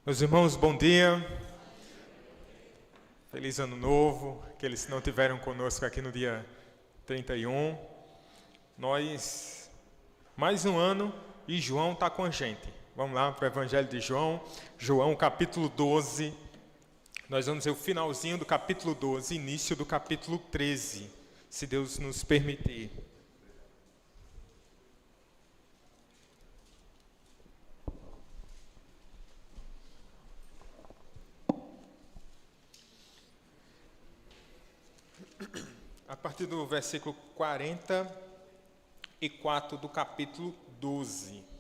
Meus irmãos, bom dia. Feliz ano novo. Aqueles que não tiveram conosco aqui no dia 31. Nós, mais um ano e João está com a gente. Vamos lá para o Evangelho de João. João, capítulo 12. Nós vamos ver o finalzinho do capítulo 12, início do capítulo 13, se Deus nos permitir. A partir do versículo 44 do capítulo 12.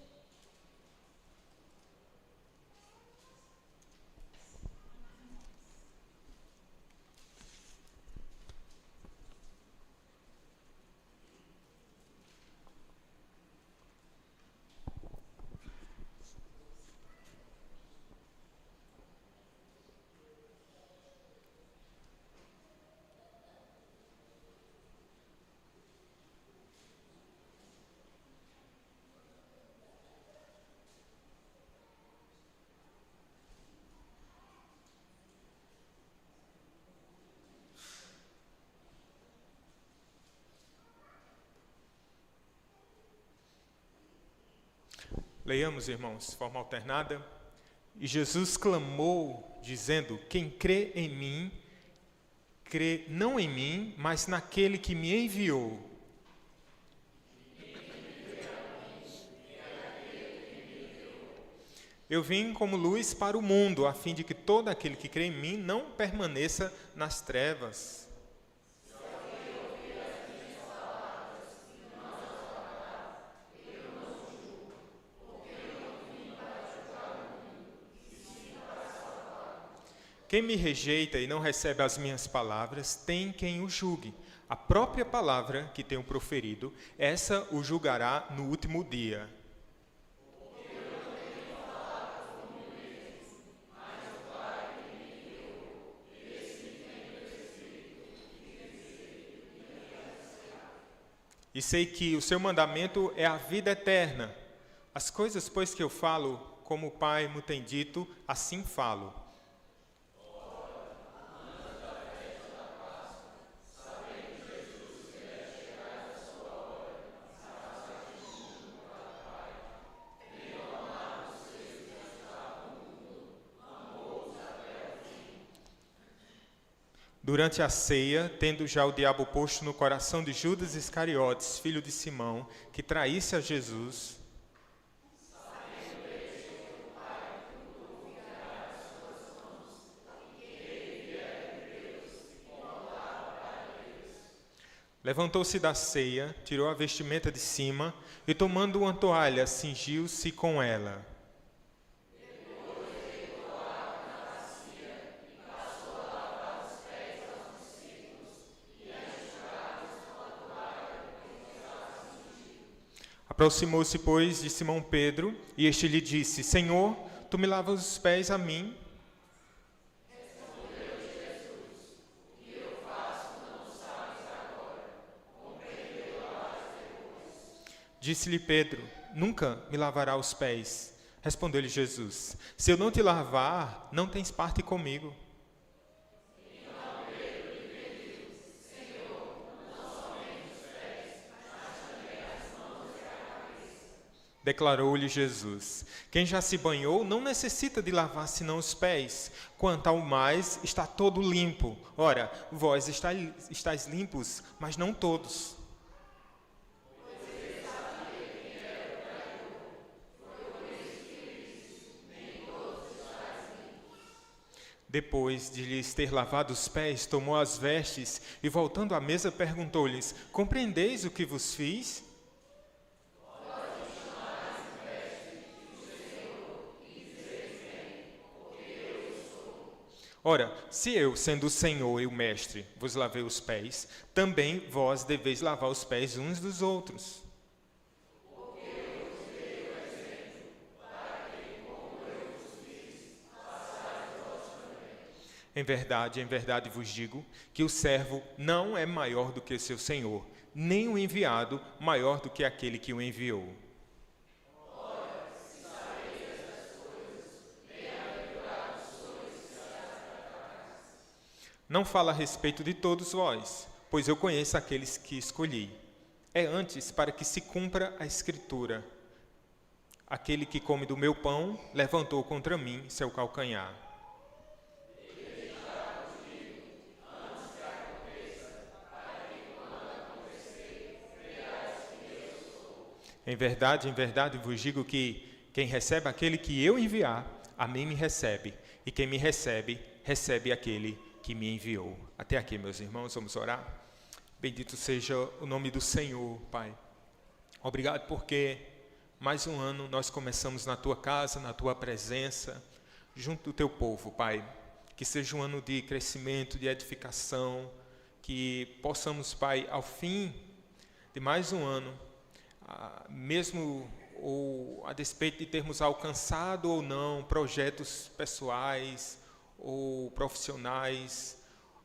Leiamos, irmãos, de forma alternada. E Jesus clamou, dizendo: quem crê em mim, crê não em mim, mas naquele que me enviou. Eu vim como luz para o mundo, a fim de que todo aquele que crê em mim não permaneça nas trevas. Quem me rejeita e não recebe as minhas palavras, tem quem o julgue. A própria palavra que tenho proferido, essa o julgará no último dia. E sei que o seu mandamento é a vida eterna. As coisas, pois, que eu falo, como o Pai me tem dito, assim falo. Durante a ceia, tendo já o diabo posto no coração de Judas Iscariotes, filho de Simão, que traísse a Jesus, levantou-se da ceia, tirou a vestimenta de cima e, tomando uma toalha, cingiu-se com ela. Aproximou-se, pois, de Simão Pedro, e este lhe disse: Senhor, tu me lavas os pés a mim? Respondeu-lhe Jesus: o que eu faço não sabes agora, compreenderás depois. Disse-lhe Pedro: Nunca me lavará os pés. Respondeu-lhe Jesus: Se eu não te lavar, não tens parte comigo. Declarou-lhe Jesus: Quem já se banhou não necessita de lavar senão os pés. Quanto ao mais, está todo limpo. Ora, vós estáis limpos, mas não todos. Depois de lhes ter lavado os pés, tomou as vestes e, voltando à mesa, perguntou-lhes: Compreendeis o que vos fiz? Ora, se eu, sendo o Senhor e o Mestre, vos lavei os pés, também vós deveis lavar os pés uns dos outros. Porque eu vos dei o exemplo, para que, como eu vos fiz, façais vós também. Em verdade vos digo, que o servo não é maior do que seu Senhor, nem o enviado maior do que aquele que o enviou. Ora, se sabeis estas coisas, bem-aventurados Não fala a respeito de todos vós, pois eu conheço aqueles que escolhi. É antes para que se cumpra a Escritura. Aquele que come do meu pão levantou contra mim seu calcanhar. Em verdade vos digo que quem recebe aquele que eu enviar, a mim me recebe. E quem me recebe, recebe aquele que me enviou. Até aqui, meus irmãos, vamos orar. Bendito seja o nome do Senhor, Pai. Obrigado porque mais um ano nós começamos na Tua casa, na Tua presença, junto do Teu povo, Pai. Que seja um ano de crescimento, de edificação, que possamos, Pai, ao fim de mais um ano, mesmo ou a despeito de termos alcançado ou não projetos pessoais ou profissionais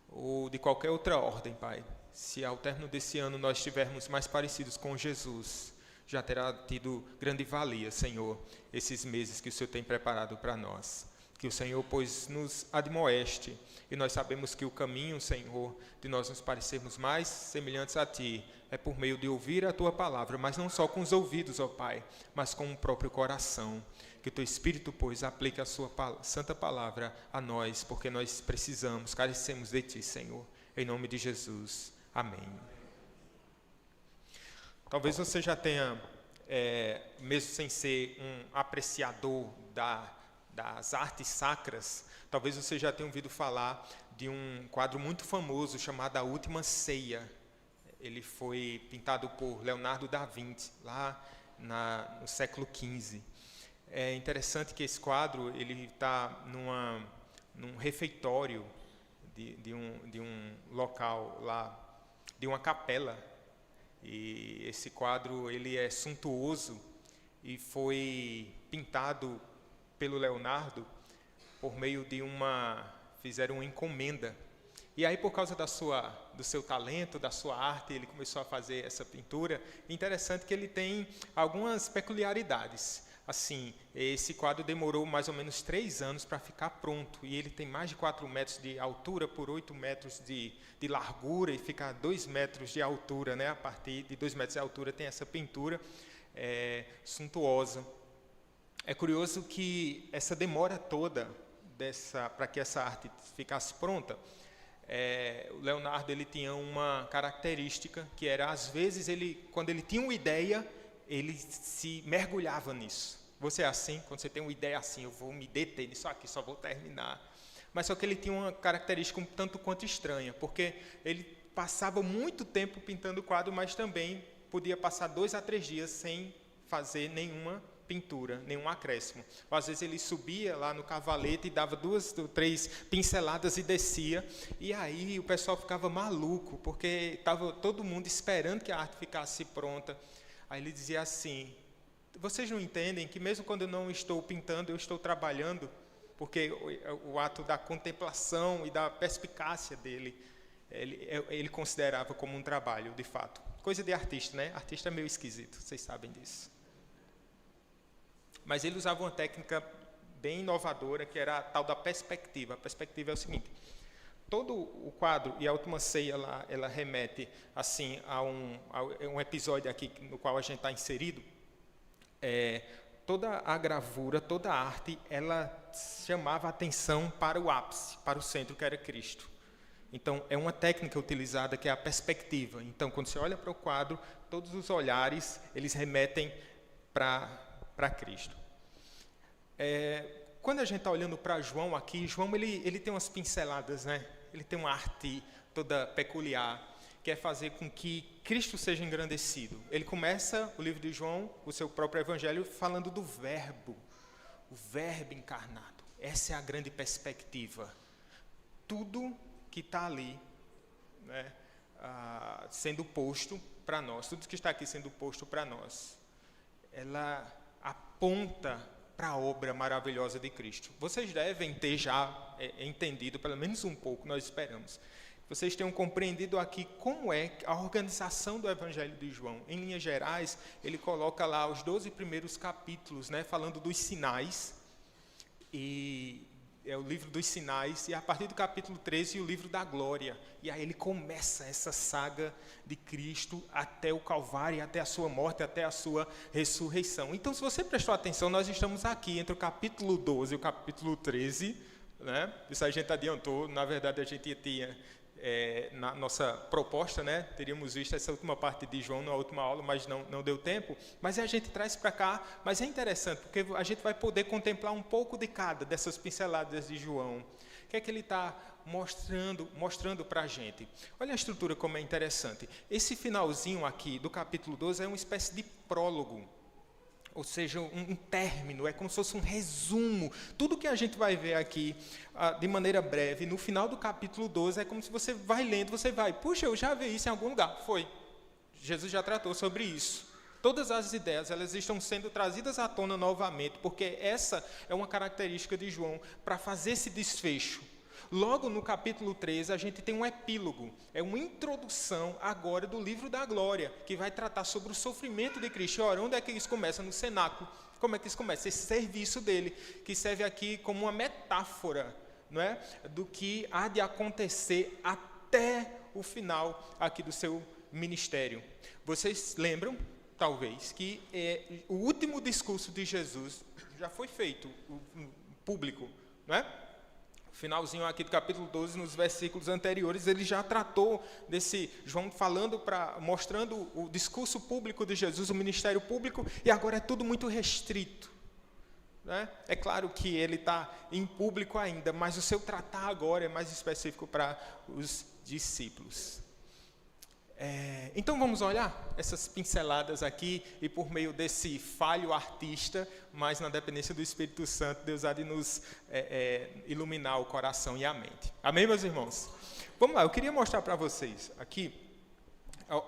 ou de qualquer outra ordem, Pai, se ao término desse ano nós estivermos mais parecidos com Jesus, já terá tido grande valia, Senhor, esses meses que o Senhor tem preparado para nós. Que o Senhor, pois, nos admoeste, e nós sabemos que o caminho, Senhor, de nós nos parecermos mais semelhantes a Ti, é por meio de ouvir a Tua palavra, mas não só com os ouvidos, ó Pai, mas com o próprio coração. Que o Teu Espírito, pois, aplique a Sua santa palavra a nós, porque nós precisamos, carecemos de Ti, Senhor. Em nome de Jesus. Amém. Talvez você já tenha, mesmo sem ser um apreciador das artes sacras, talvez você já tenha ouvido falar de um quadro muito famoso chamado A Última Ceia. Ele foi pintado por Leonardo da Vinci, lá no século XV. É interessante que esse quadro ele está num refeitório de um local lá, de uma capela. E esse quadro ele é suntuoso e foi pintado pelo Leonardo por meio de fizeram uma encomenda. E aí, por causa do seu talento, da sua arte, ele começou a fazer essa pintura. Interessante que ele tem algumas peculiaridades. Assim, esse quadro demorou mais ou menos 3 anos para ficar pronto. E ele tem mais de 4 metros de altura por 8 metros de largura e fica a 2 metros de altura, né? A partir de 2 metros de altura tem essa pintura suntuosa. É curioso que essa demora toda para que essa arte ficasse pronta, o Leonardo ele tinha uma característica que era, às vezes, quando ele tinha uma ideia, ele se mergulhava nisso. Você é assim? Quando você tem uma ideia assim, eu vou me deter nisso aqui, só vou terminar. Mas só que ele tinha uma característica um tanto quanto estranha, porque ele passava muito tempo pintando o quadro, mas também podia passar 2 a 3 dias sem fazer nenhuma pintura, nenhum acréscimo. Ou, às vezes ele subia lá no cavalete e dava 2 ou 3 pinceladas e descia, e aí o pessoal ficava maluco, porque estava todo mundo esperando que a arte ficasse pronta. Aí ele dizia assim: vocês não entendem que mesmo quando eu não estou pintando, eu estou trabalhando, porque o ato da contemplação e da perspicácia dele, ele considerava como um trabalho, de fato. Coisa de artista, né? Artista é meio esquisito, vocês sabem disso. Mas ele usava uma técnica bem inovadora, que era a tal da perspectiva. A perspectiva é o seguinte: todo o quadro e a Última Ceia lá, ela remete assim a um episódio aqui no qual a gente está inserido. Toda a gravura, toda a arte, ela chamava a atenção para o ápice, para o centro, que era Cristo. Então, é uma técnica utilizada que é a perspectiva. Então, quando você olha para o quadro, todos os olhares, eles remetem para Cristo. Quando a gente está olhando para João aqui, João ele tem umas pinceladas, né? Ele tem uma arte toda peculiar, que é fazer com que Cristo seja engrandecido. Ele começa o livro de João, o seu próprio evangelho, falando do Verbo, o Verbo encarnado. Essa é a grande perspectiva. Tudo que está ali, né, sendo posto para nós, tudo que está aqui sendo posto para nós, ela aponta para a obra maravilhosa de Cristo. Vocês devem ter já entendido, pelo menos um pouco, nós esperamos. Vocês tenham compreendido aqui como é a organização do Evangelho de João. Em linhas gerais, ele coloca lá os 12 primeiros capítulos, né, falando dos sinais, e é o livro dos sinais, e a partir do capítulo 13, o livro da glória. E aí ele começa essa saga de Cristo até o Calvário, até a sua morte, até a sua ressurreição. Então, se você prestou atenção, nós estamos aqui entre o capítulo 12 e o capítulo 13, né? Isso a gente adiantou, na verdade a gente tinha... na nossa proposta, né, teríamos visto essa última parte de João na última aula, mas não deu tempo, mas a gente traz para cá, mas é interessante, porque a gente vai poder contemplar um pouco de cada dessas pinceladas de João. O que é que ele está mostrando para a gente? Olha a estrutura como é interessante. Esse finalzinho aqui do capítulo 12 é uma espécie de prólogo, ou seja, um término, é como se fosse um resumo. Tudo que a gente vai ver aqui, de maneira breve, no final do capítulo 12, é como se você vai lendo, você vai, puxa, eu já vi isso em algum lugar. Foi. Jesus já tratou sobre isso. Todas as ideias, elas estão sendo trazidas à tona novamente, porque essa é uma característica de João, para fazer esse desfecho. Logo no capítulo 13, a gente tem um epílogo, é uma introdução agora do livro da glória, que vai tratar sobre o sofrimento de Cristo. Ora, onde é que isso começa? No cenáculo. Como é que isso começa? Esse serviço dele, que serve aqui como uma metáfora, não é? Do que há de acontecer até o final aqui do seu ministério. Vocês lembram, talvez, que o último discurso de Jesus já foi feito, o público, não é? Finalzinho aqui do capítulo 12, nos versículos anteriores, ele já tratou desse, João mostrando o discurso público de Jesus, o ministério público, e agora é tudo muito restrito, né? É claro que ele está em público ainda, mas o seu tratar agora é mais específico para os discípulos. Então vamos olhar essas pinceladas aqui, e por meio desse falho artista, mas na dependência do Espírito Santo, Deus há de nos iluminar o coração e a mente. Amém, meus irmãos? Vamos lá, eu queria mostrar para vocês aqui,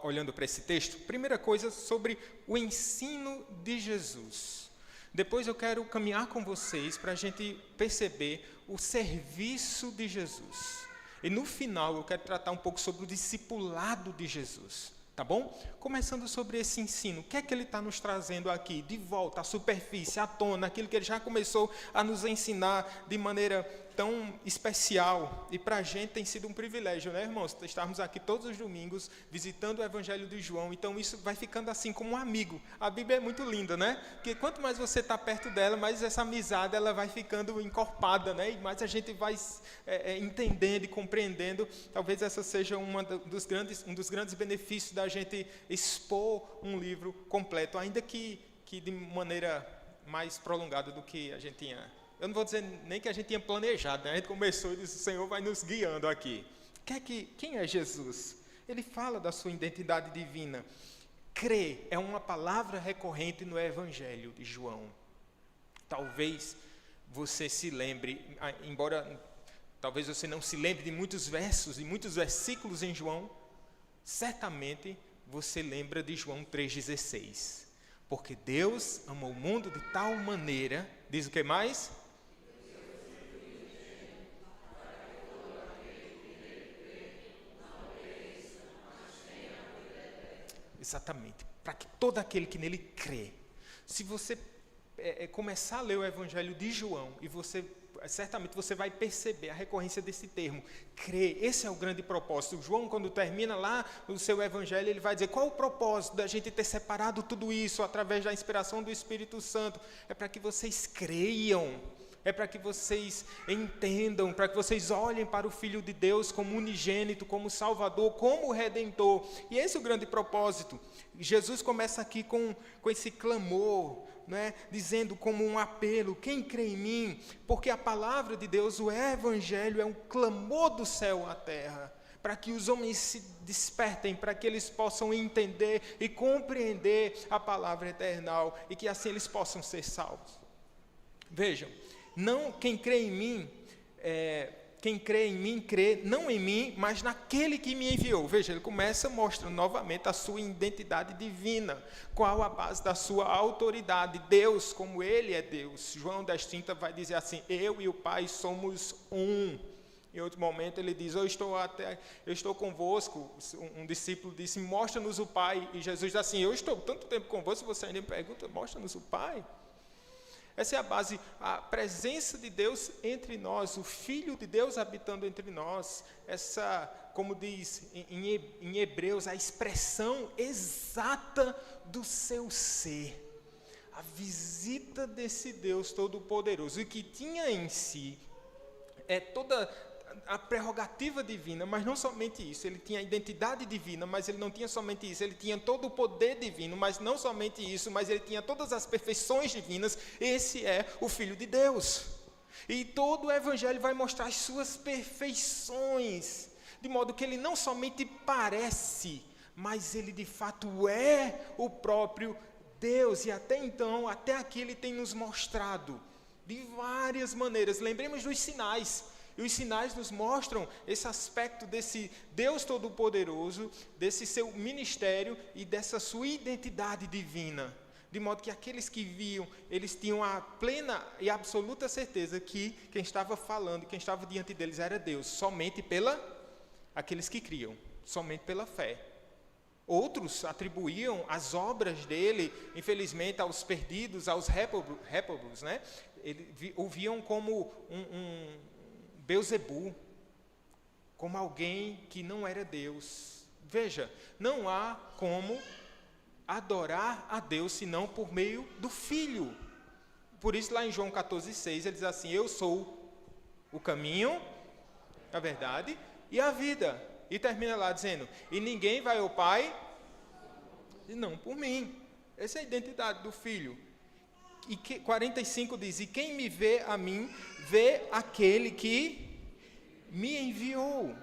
olhando para esse texto, primeira coisa sobre o ensino de Jesus. Depois eu quero caminhar com vocês para a gente perceber o serviço de Jesus. E no final eu quero tratar um pouco sobre o discipulado de Jesus, tá bom? Começando sobre esse ensino, o que é que ele está nos trazendo aqui, de volta à superfície, à tona, aquilo que ele já começou a nos ensinar de maneira tão especial, e para a gente tem sido um privilégio, né, irmãos? Estarmos aqui todos os domingos, visitando o Evangelho de João, então isso vai ficando assim como um amigo. A Bíblia é muito linda, né? Porque quanto mais você está perto dela, mais essa amizade ela vai ficando encorpada, né? E mais a gente vai entendendo e compreendendo. Talvez essa seja um dos grandes benefícios da gente expor um livro completo, ainda que de maneira mais prolongada do que a gente tinha. Eu não vou dizer nem que a gente tinha planejado, né? A gente começou e disse, o Senhor vai nos guiando aqui. Quem é Jesus? Ele fala da sua identidade divina. Crer é uma palavra recorrente no Evangelho de João. Talvez você se lembre, embora talvez você não se lembre de muitos versos e muitos versículos em João, certamente você lembra de João 3,16. Porque Deus amou o mundo de tal maneira, diz o que mais? Exatamente, para que todo aquele que nele crê. Se você começar a ler o Evangelho de João, e certamente você vai perceber a recorrência desse termo, crer. Esse é o grande propósito. João, quando termina lá o seu Evangelho, ele vai dizer, qual o propósito da gente ter separado tudo isso através da inspiração do Espírito Santo? É para que vocês creiam. É para que vocês entendam, para que vocês olhem para o Filho de Deus como unigênito, como Salvador, como Redentor. E esse é o grande propósito. Jesus começa aqui com esse clamor, né, dizendo como um apelo, quem crê em mim? Porque a palavra de Deus, o Evangelho, é um clamor do céu à terra, para que os homens se despertem, para que eles possam entender e compreender a palavra eternal, e que assim eles possam ser salvos. Vejam, quem crê em mim, crê não em mim, mas naquele que me enviou. Veja, ele começa mostrando novamente a sua identidade divina, qual a base da sua autoridade. Deus, como ele é Deus. João 10,30 vai dizer assim, eu e o Pai somos um. Em outro momento ele diz, eu estou convosco. Um discípulo disse, mostra-nos o Pai. E Jesus diz assim, eu estou tanto tempo convosco, você ainda me pergunta, mostra-nos o Pai. Essa é a base, a presença de Deus entre nós, o Filho de Deus habitando entre nós. Essa, como diz em Hebreus, a expressão exata do seu ser. A visita desse Deus Todo-Poderoso, e que tinha em si toda a prerrogativa divina, mas não somente isso, ele tinha a identidade divina, mas ele não tinha somente isso, ele tinha todo o poder divino, mas não somente isso, mas ele tinha todas as perfeições divinas. Esse é o Filho de Deus. E todo o Evangelho vai mostrar as suas perfeições, de modo que ele não somente parece, mas ele de fato é o próprio Deus. E até então, até aqui ele tem nos mostrado de várias maneiras. Lembremos dos sinais. E os sinais nos mostram esse aspecto desse Deus Todo-Poderoso, desse seu ministério e dessa sua identidade divina. De modo que aqueles que viam, eles tinham a plena e absoluta certeza que quem estava falando, quem estava diante deles era Deus, somente aqueles que criam, somente pela fé. Outros atribuíam as obras dele, infelizmente, aos perdidos, aos réprobos, né? O viam como Beuzebu, como alguém que não era Deus. Veja, não há como adorar a Deus senão por meio do Filho. Por isso lá em João 14,6 ele diz assim: eu sou o caminho, a verdade e a vida. E termina lá dizendo: e ninguém vai ao Pai senão por mim. Essa é a identidade do Filho. E 45 diz: e quem me vê a mim, vê aquele que me enviou.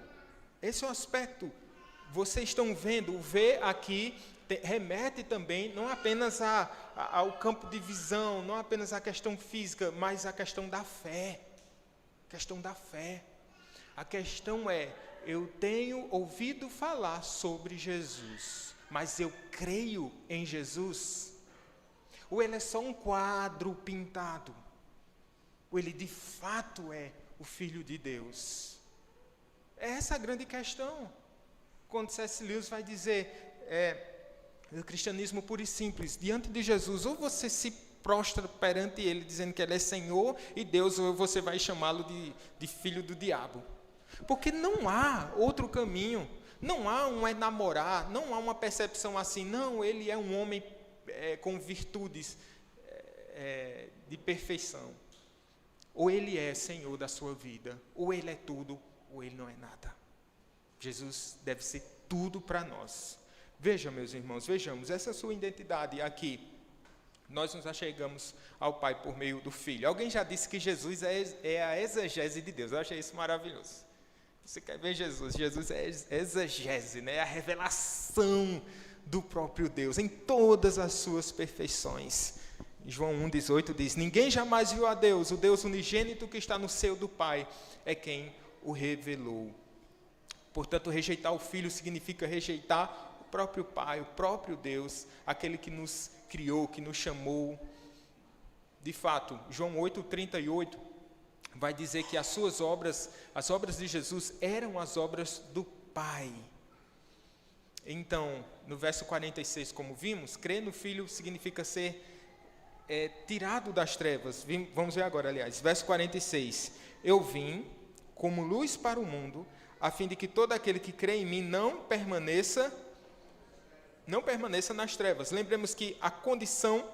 Esse é o aspecto. Vocês estão vendo, o ver aqui remete também, não apenas ao campo de visão, não apenas à questão física, mas à questão da fé. Questão da fé. A questão é, eu tenho ouvido falar sobre Jesus, mas eu creio em Jesus? Ou ele é só um quadro pintado? Ou ele de fato é o Filho de Deus? É essa a grande questão. Quando C.S. Lewis vai dizer, o cristianismo puro e simples, diante de Jesus, ou você se prostra perante ele, dizendo que ele é Senhor e Deus, ou você vai chamá-lo de filho do diabo. Porque não há outro caminho, não há um enamorar, não há uma percepção assim, não, ele é um homem com virtudes de perfeição. Ou ele é Senhor da sua vida, ou ele é tudo, ou ele não é nada. Jesus deve ser tudo para nós. Veja, meus irmãos, vejamos, essa sua identidade aqui, nós nos achegamos ao Pai por meio do Filho. Alguém já disse que Jesus é a exegese de Deus. Eu achei isso maravilhoso. Você quer ver Jesus? Jesus é exegese, né? É a revelação do próprio Deus, em todas as suas perfeições. João 1,18 diz: ninguém jamais viu a Deus, o Deus unigênito que está no seio do Pai é quem o revelou. Portanto, rejeitar o Filho significa rejeitar o próprio Pai, o próprio Deus, aquele que nos criou, que nos chamou. De fato, João 8,38 vai dizer que as suas obras, as obras de Jesus, eram as obras do Pai. Então, no verso 46, como vimos, crer no Filho significa ser tirado das trevas. Vamos ver agora, aliás, verso 46. Eu vim como luz para o mundo, a fim de que todo aquele que crê em mim não permaneça nas trevas. Lembremos que a condição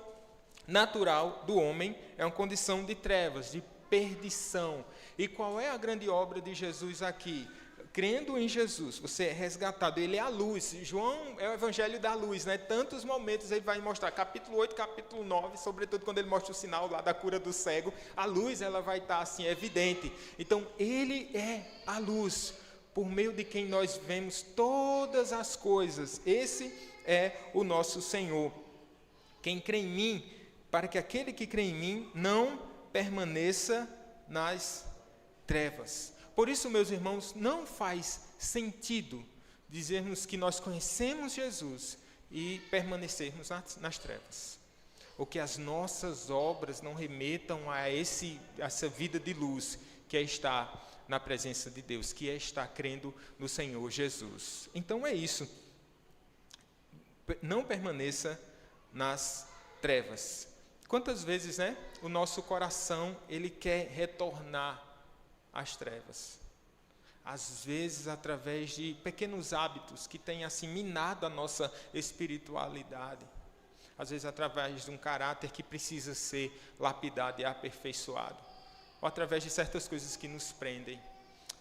natural do homem é uma condição de trevas, de perdição. E qual é a grande obra de Jesus aqui? Crendo em Jesus, você é resgatado, ele é a luz. João é o evangelho da luz, né? Tantos momentos ele vai mostrar, capítulo 8, capítulo 9, sobretudo quando ele mostra o sinal lá da cura do cego, a luz ela vai estar assim, evidente. Então, ele é a luz, por meio de quem nós vemos todas as coisas. Esse é o nosso Senhor. Quem crê em mim, para que aquele que crê em mim não permaneça nas trevas. Por isso, meus irmãos, não faz sentido dizermos que nós conhecemos Jesus e permanecermos nas trevas. Ou que as nossas obras não remetam a essa vida de luz que é estar na presença de Deus, que é estar crendo no Senhor Jesus. Então é isso. Não permaneça nas trevas. Quantas vezes, né, o nosso coração, ele quer retornar às trevas? Às vezes, através de pequenos hábitos que têm assim minado a nossa espiritualidade. Às vezes, através de um caráter que precisa ser lapidado e aperfeiçoado. Ou através de certas coisas que nos prendem.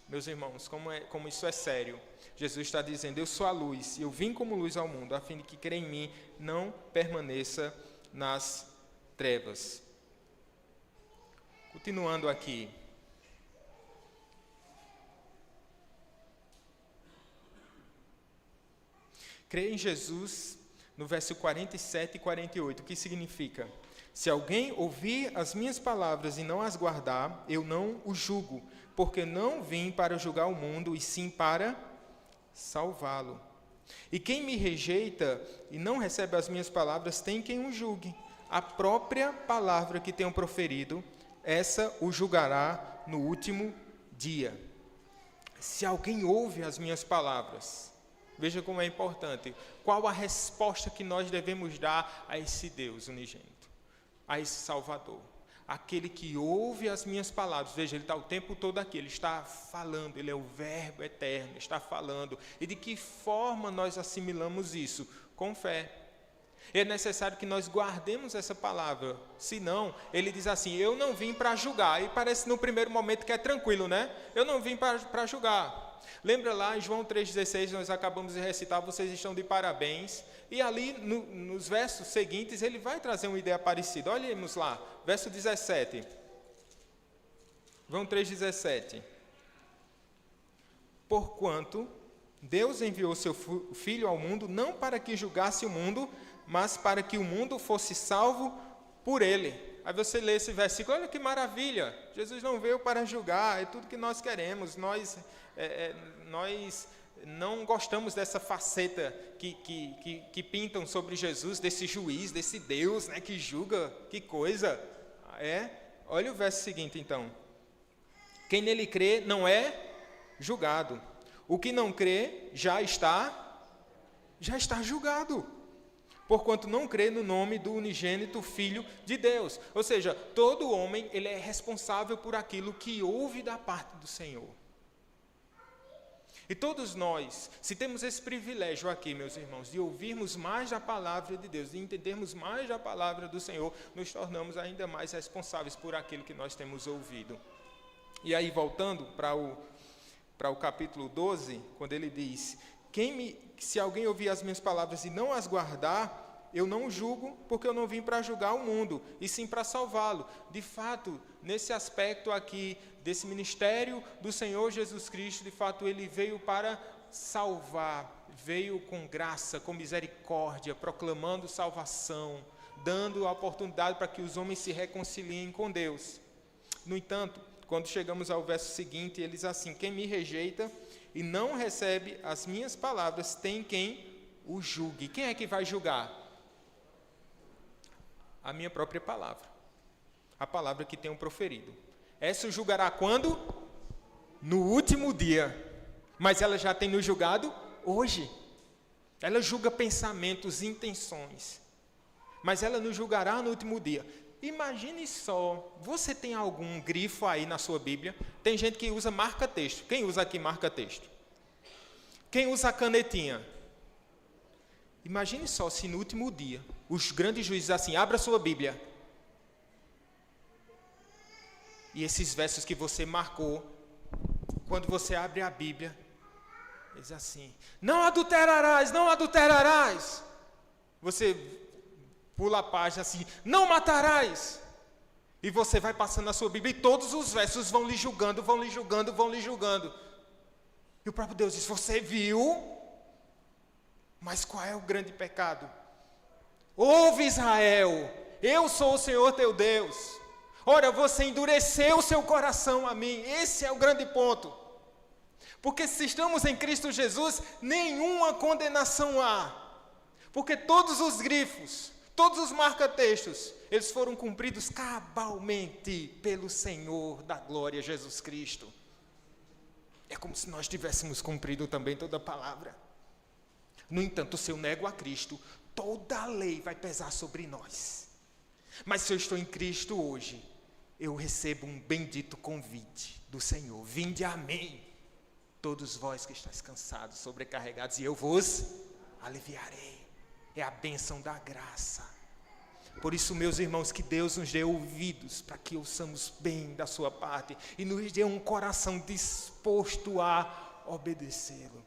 Meus irmãos, como isso é sério. Jesus está dizendo, eu sou a luz, e eu vim como luz ao mundo, a fim de que crê em mim não permaneça nas trevas. Continuando aqui. Crê em Jesus, no verso 47 e 48, o que significa? Se alguém ouvir as minhas palavras e não as guardar, eu não o julgo, porque não vim para julgar o mundo, e sim para salvá-lo. E quem me rejeita e não recebe as minhas palavras, tem quem o julgue. A própria palavra que tenho proferido, essa o julgará no último dia. Se alguém ouve as minhas palavras, veja como é importante. Qual a resposta que nós devemos dar a esse Deus unigênito, a esse Salvador? Aquele que ouve as minhas palavras. Veja, ele está o tempo todo aqui, ele está falando, ele é o verbo eterno, está falando. E de que forma nós assimilamos isso? Com fé. É necessário que nós guardemos essa palavra, senão ele diz assim, eu não vim para julgar, e parece no primeiro momento que é tranquilo, né? Eu não vim para julgar. Lembra lá em João 3,16, nós acabamos de recitar, vocês estão de parabéns, e ali nos versos seguintes ele vai trazer uma ideia parecida. Olhemos lá, verso 17, João 3,17. Porquanto Deus enviou seu Filho ao mundo, não para que julgasse o mundo, mas para que o mundo fosse salvo por ele. Aí você lê esse versículo, olha que maravilha, Jesus não veio para julgar, é tudo que nós queremos, nós não gostamos dessa faceta que pintam sobre Jesus, desse juiz, desse Deus, né, que julga, que coisa. Olha o verso seguinte então, quem nele crê não é julgado, o que não crê já está julgado, porquanto não crê no nome do unigênito Filho de Deus. Ou seja, todo homem ele é responsável por aquilo que ouve da parte do Senhor. E todos nós, se temos esse privilégio aqui, meus irmãos, de ouvirmos mais da palavra de Deus, de entendermos mais da palavra do Senhor, nos tornamos ainda mais responsáveis por aquilo que nós temos ouvido. E aí, voltando para o capítulo 12, quando ele diz, se alguém ouvir as minhas palavras e não as guardar, eu não julgo, porque eu não vim para julgar o mundo, e sim para salvá-lo. De fato, nesse aspecto aqui, desse ministério do Senhor Jesus Cristo, de fato, ele veio para salvar, veio com graça, com misericórdia, proclamando salvação, dando a oportunidade para que os homens se reconciliem com Deus. No entanto, quando chegamos ao verso seguinte, ele diz assim, quem me rejeita e não recebe as minhas palavras, tem quem o julgue. Quem é que vai julgar? A minha própria palavra. A palavra que tenho proferido. Essa o julgará quando? No último dia. Mas ela já tem nos julgado hoje. Ela julga pensamentos, intenções. Mas ela nos julgará no último dia. Imagine só, você tem algum grifo aí na sua Bíblia? Tem gente que usa marca-texto. Quem usa aqui marca-texto? Quem usa a canetinha? Imagine só se no último dia, os grandes juízes assim, abra sua Bíblia. E esses versos que você marcou, quando você abre a Bíblia, diz assim, não adulterarás, não adulterarás. Você pula a página assim, não matarás. E você vai passando na sua Bíblia e todos os versos vão lhe julgando, vão lhe julgando, vão lhe julgando. E o próprio Deus diz, você viu? Mas qual é o grande pecado? Ouve Israel, eu sou o Senhor teu Deus. Ora, você endureceu o seu coração a mim. Esse é o grande ponto. Porque se estamos em Cristo Jesus, nenhuma condenação há. Porque todos os grifos, todos os marca-textos, eles foram cumpridos cabalmente pelo Senhor da glória, Jesus Cristo. É como se nós tivéssemos cumprido também toda a palavra. No entanto, se eu nego a Cristo, toda a lei vai pesar sobre nós. Mas se eu estou em Cristo hoje, eu recebo um bendito convite do Senhor. Vinde a mim, todos vós que estáis cansados, sobrecarregados, e eu vos aliviarei. É a bênção da graça. Por isso, meus irmãos, que Deus nos dê ouvidos para que ouçamos bem da sua parte e nos dê um coração disposto a obedecê-lo,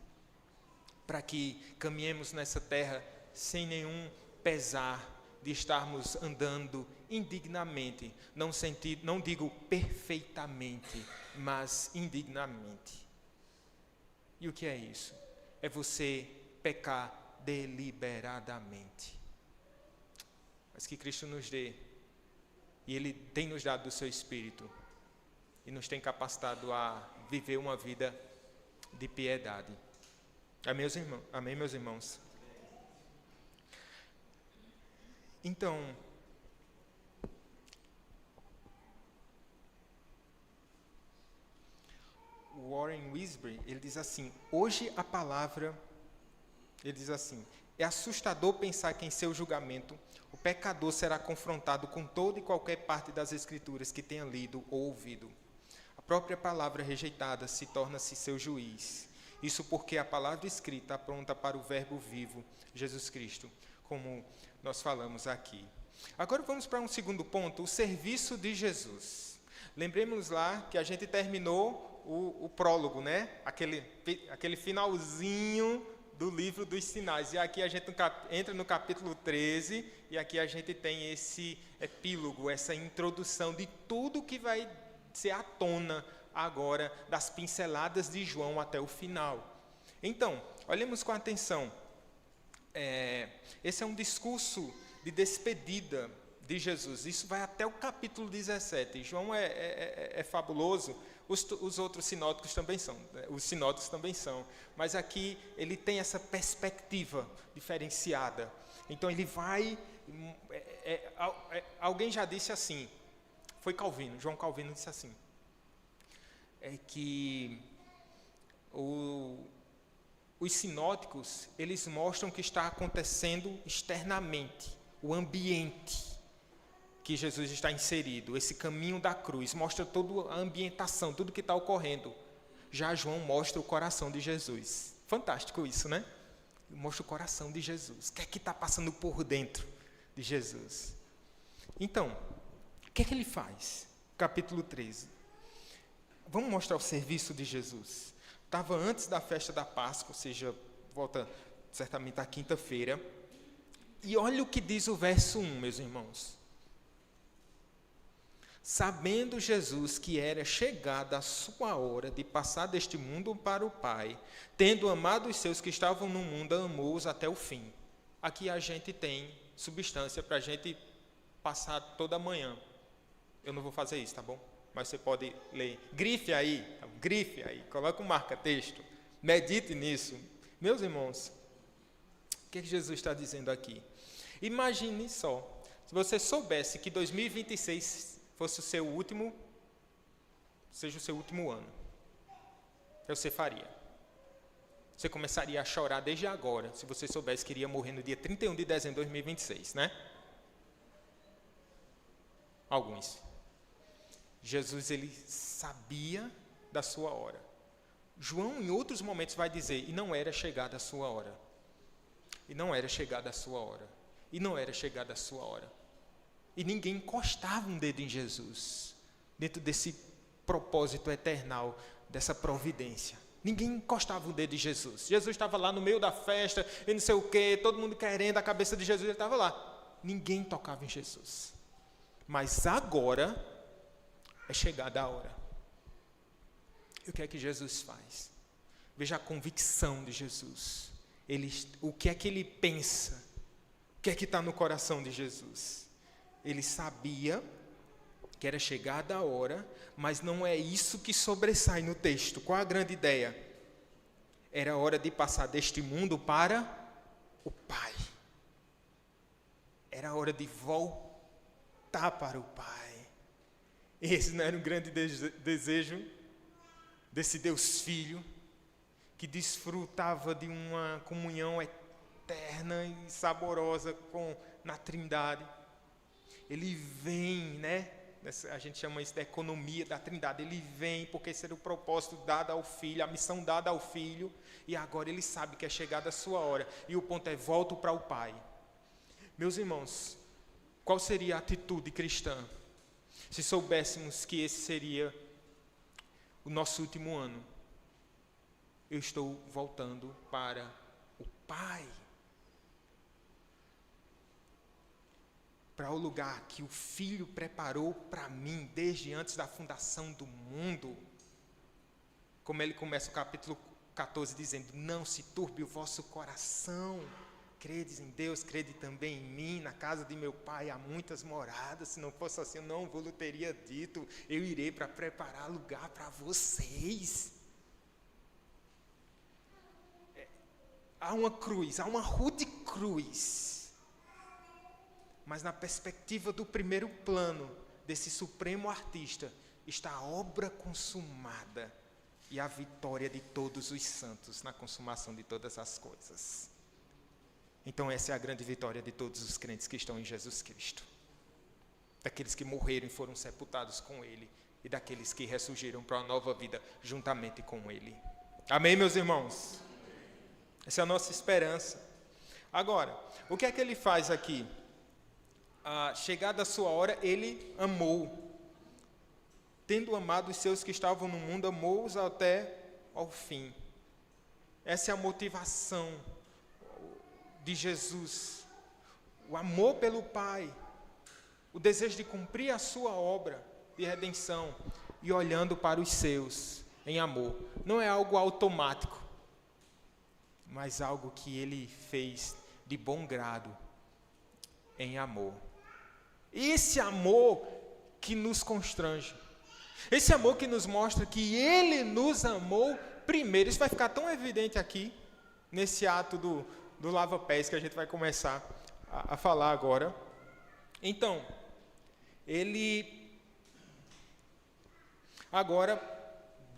para que caminhemos nessa terra sem nenhum pesar de estarmos andando indignamente, não digo perfeitamente, mas indignamente. E o que é isso? É você pecar deliberadamente. Mas que Cristo nos dê, e Ele tem nos dado do seu Espírito, e nos tem capacitado a viver uma vida de piedade. Amém, meus irmãos? Então, Warren Wiersbe, ele diz assim, hoje a palavra, ele diz assim, é assustador pensar que em seu julgamento o pecador será confrontado com toda e qualquer parte das Escrituras que tenha lido ou ouvido. A própria palavra rejeitada se torna-se seu juiz. Isso porque a palavra escrita aponta para o verbo vivo, Jesus Cristo, como nós falamos aqui. Agora vamos para um segundo ponto, o serviço de Jesus. Lembremos lá que a gente terminou o prólogo, né? Aquele finalzinho do livro dos sinais. E aqui a gente entra no capítulo 13, e aqui a gente tem esse epílogo, essa introdução de tudo que vai ser à tona agora, das pinceladas de João até o final. Então, olhemos com atenção. Esse é um discurso de despedida de Jesus. Isso vai até o capítulo 17. João é fabuloso. Os outros sinóticos também são, né? Os sinóticos também são, mas aqui ele tem essa perspectiva diferenciada. Então ele vai, alguém já disse assim, foi Calvino, João Calvino disse assim, que os sinóticos, eles mostram o que está acontecendo externamente, o ambiente que Jesus está inserido, esse caminho da cruz, mostra toda a ambientação, tudo que está ocorrendo. Já João mostra o coração de Jesus. Fantástico isso, né? Mostra o coração de Jesus. O que é que está passando por dentro de Jesus? Então, o que é que ele faz? Capítulo 13. Vamos mostrar o serviço de Jesus. Estava antes da festa da Páscoa, ou seja, volta certamente à quinta-feira. E olha o que diz o verso 1, meus irmãos. Sabendo Jesus que era chegada a sua hora de passar deste mundo para o Pai, tendo amado os seus que estavam no mundo, amou-os até o fim. Aqui a gente tem substância para a gente passar toda manhã. Eu não vou fazer isso, tá bom? Mas você pode ler. Grife aí, coloca um marca-texto, medite nisso. Meus irmãos, o que Jesus está dizendo aqui? Imagine só, se você soubesse que 2026 fosse seja o seu último ano, o que você faria? Você começaria a chorar desde agora, se você soubesse que iria morrer no dia 31 de dezembro de 2026, né? Alguns. Jesus, ele sabia da sua hora. João, em outros momentos, vai dizer, e não era chegada a sua hora. E não era chegada a sua hora. E não era chegada a sua hora. E ninguém encostava um dedo em Jesus, dentro desse propósito eternal, dessa providência. Ninguém encostava um dedo em Jesus. Jesus estava lá no meio da festa, e não sei o quê, todo mundo querendo a cabeça de Jesus, ele estava lá. Ninguém tocava em Jesus. Mas agora é chegada a hora. E o que é que Jesus faz? Veja a convicção de Jesus. O que é que ele pensa? O que é que está no coração de Jesus? Ele sabia que era chegada a hora, mas não é isso que sobressai no texto. Qual a grande ideia? Era hora de passar deste mundo para o Pai. Era hora de voltar para o Pai. Esse não era um grande desejo desse Deus Filho, que desfrutava de uma comunhão eterna e saborosa na Trindade. ele vem, né? A gente chama isso da economia da Trindade. Ele vem porque esse era o propósito dado ao Filho, a missão dada ao Filho, e agora ele sabe que é chegada a sua hora, e o ponto é: volto para o Pai. Meus irmãos, qual seria a atitude cristã se soubéssemos que esse seria o nosso último ano? Eu estou voltando para o Pai, para o lugar que o Filho preparou para mim desde antes da fundação do mundo. Como ele começa o capítulo 14 dizendo: não se turbe o vosso coração, credes em Deus, crede também em mim. Na casa de meu Pai há muitas moradas, se não fosse assim eu não vos teria dito, eu irei para preparar lugar para vocês. Há uma cruz, há uma rude cruz, mas na perspectiva do primeiro plano desse supremo artista está a obra consumada e a vitória de todos os santos na consumação de todas as coisas. Então essa é a grande vitória de todos os crentes que estão em Jesus Cristo, daqueles que morreram e foram sepultados com Ele, e daqueles que ressurgiram para uma nova vida juntamente com Ele. Amém, meus irmãos? Essa é a nossa esperança. Agora, o que é que ele faz aqui? Chegada a sua hora, ele amou. Tendo amado os seus que estavam no mundo, amou-os até ao fim. Essa é a motivação de Jesus. O amor pelo Pai. O desejo de cumprir a sua obra de redenção. E olhando para os seus em amor. Não é algo automático, mas algo que ele fez de bom grado, em amor. Esse amor que nos constrange, esse amor que nos mostra que ele nos amou primeiro. Isso vai ficar tão evidente aqui, nesse ato do lava-pés que a gente vai começar a falar agora. Então, ele, agora,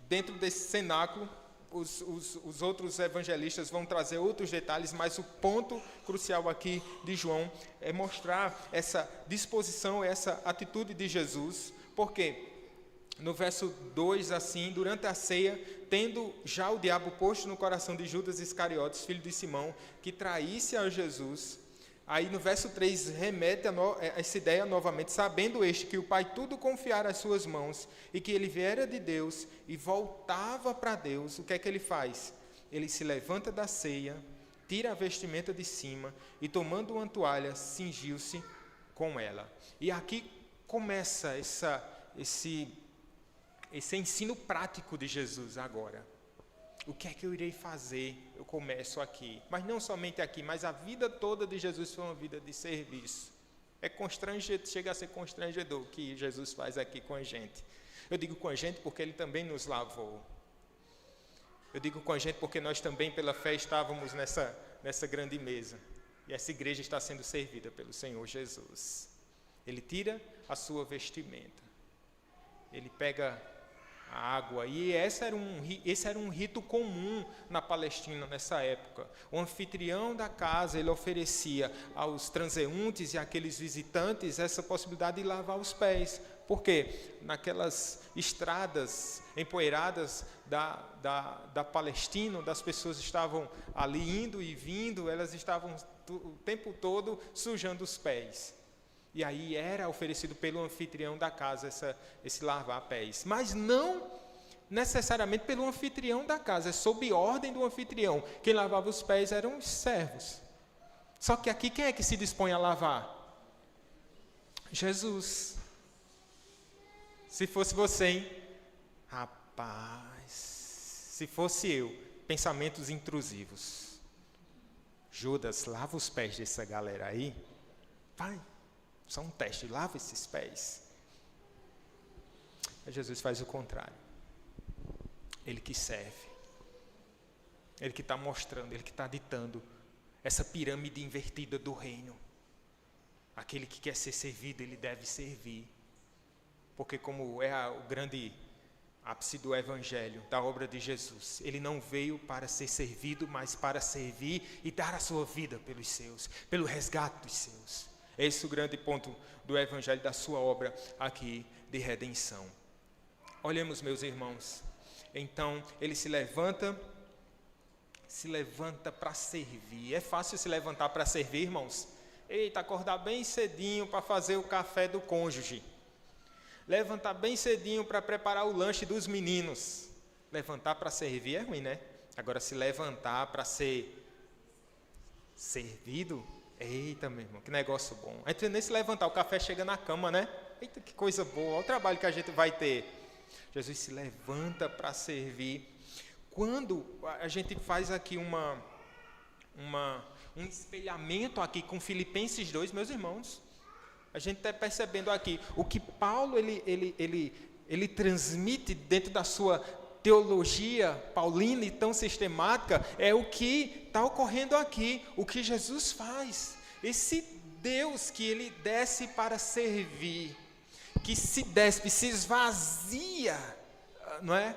dentro desse cenáculo, os outros evangelistas vão trazer outros detalhes, mas o ponto crucial aqui de João é mostrar essa disposição, essa atitude de Jesus, porque no verso 2, assim: durante a ceia, tendo já o diabo posto no coração de Judas Iscariotes, filho de Simão, que traísse a Jesus. Aí no verso 3 remete a essa ideia novamente: sabendo este que o Pai tudo confiara às suas mãos, e que ele viera de Deus e voltava para Deus, o que é que ele faz? Ele se levanta da ceia, tira a vestimenta de cima, e tomando uma toalha, cingiu-se com ela. E aqui começa esse ensino prático de Jesus agora. O que é que eu irei fazer? Eu começo aqui. Mas não somente aqui, mas a vida toda de Jesus foi uma vida de serviço. É constrangedor, chega a ser constrangedor o que Jesus faz aqui com a gente. Eu digo com a gente porque ele também nos lavou. Eu digo com a gente porque nós também, pela fé, estávamos nessa grande mesa. E essa igreja está sendo servida pelo Senhor Jesus. Ele tira a sua vestimenta. Ele pega a água, e esse era um rito comum na Palestina nessa época. O anfitrião da casa, ele oferecia aos transeuntes e àqueles visitantes essa possibilidade de lavar os pés. Por quê? Naquelas estradas empoeiradas da Palestina, onde as pessoas estavam ali indo e vindo, elas estavam o tempo todo sujando os pés. E aí era oferecido pelo anfitrião da casa esse lavar pés. Mas não necessariamente pelo anfitrião da casa, é sob ordem do anfitrião. Quem lavava os pés eram os servos. Só que aqui quem é que se dispõe a lavar? Jesus. Se fosse você, hein? Rapaz, se fosse eu, pensamentos intrusivos. Judas, lava os pés dessa galera aí. Vai. Só um teste, lava esses pés. Mas Jesus faz o contrário. Ele que serve. Ele que está mostrando, ele que está ditando essa pirâmide invertida do reino. Aquele que quer ser servido, ele deve servir. Porque como é o grande ápice do Evangelho, da obra de Jesus, ele não veio para ser servido, mas para servir e dar a sua vida pelos seus, pelo resgate dos seus. Esse é o grande ponto do Evangelho, da sua obra aqui de redenção. Olhemos, meus irmãos. Então, ele se levanta para servir. É fácil se levantar para servir, irmãos? Eita, acordar bem cedinho para fazer o café do cônjuge. Levantar bem cedinho para preparar o lanche dos meninos. Levantar para servir é ruim, né? Agora, se levantar para ser servido, eita, meu irmão, que negócio bom. A gente nem se levantar, o café chega na cama, né? Eita, que coisa boa, olha o trabalho que a gente vai ter. Jesus se levanta para servir. Quando a gente faz aqui um espelhamento aqui com Filipenses 2, meus irmãos, a gente está percebendo aqui o que Paulo ele transmite dentro da sua teologia paulina e tão sistemática, é o que está ocorrendo aqui, o que Jesus faz. Esse Deus que ele desce para servir, que se despe, se esvazia, não é?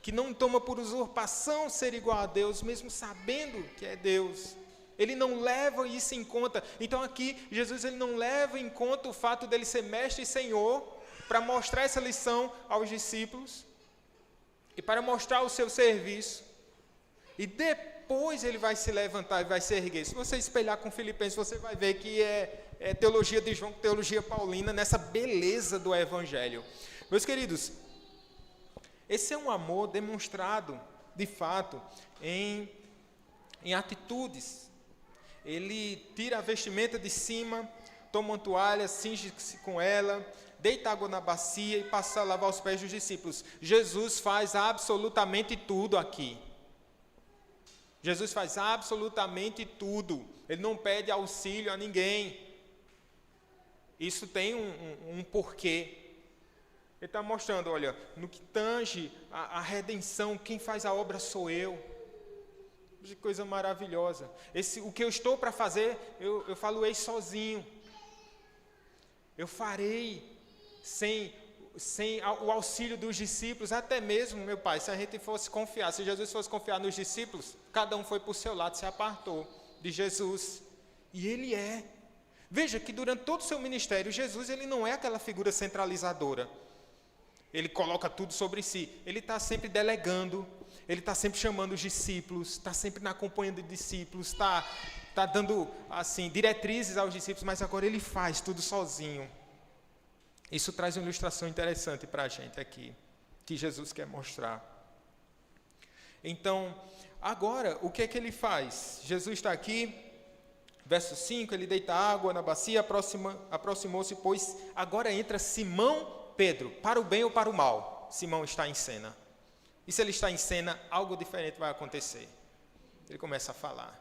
Que não toma por usurpação ser igual a Deus, mesmo sabendo que é Deus. Ele não leva isso em conta. Então aqui, Jesus ele não leva em conta o fato dele ser mestre e senhor, para mostrar essa lição aos discípulos, e para mostrar o seu serviço. E depois ele vai se levantar e vai se erguer. Se você espelhar com Filipenses, você vai ver que é teologia de João, teologia paulina, nessa beleza do Evangelho. Meus queridos, esse é um amor demonstrado, de fato, em atitudes. Ele tira a vestimenta de cima, toma uma toalha, cinge-se com ela, deita água na bacia e passa a lavar os pés dos discípulos. Jesus faz absolutamente tudo aqui. Jesus faz absolutamente tudo. Ele não pede auxílio a ninguém. Isso tem um porquê. Ele está mostrando, olha, no que tange a redenção, quem faz a obra sou eu. Que coisa maravilhosa. O que eu estou para fazer, eu falo sozinho. Eu farei sem o auxílio dos discípulos, até mesmo, meu Pai, se a gente fosse confiar, se Jesus fosse confiar nos discípulos, cada um foi para o seu lado, se apartou de Jesus. E ele é. Veja que durante todo o seu ministério, Jesus ele não é aquela figura centralizadora. Ele coloca tudo sobre si. Ele está sempre delegando, ele está sempre chamando os discípulos, está sempre na companhia de discípulos, está dando assim, diretrizes aos discípulos, mas agora ele faz tudo sozinho. Isso traz uma ilustração interessante para a gente aqui, que Jesus quer mostrar. Então, agora, o que é que ele faz? Jesus está aqui, verso 5, ele deita água na bacia, aproximou-se, pois agora entra Simão Pedro, para o bem ou para o mal. Simão está em cena. E se ele está em cena, algo diferente vai acontecer. Ele começa a falar.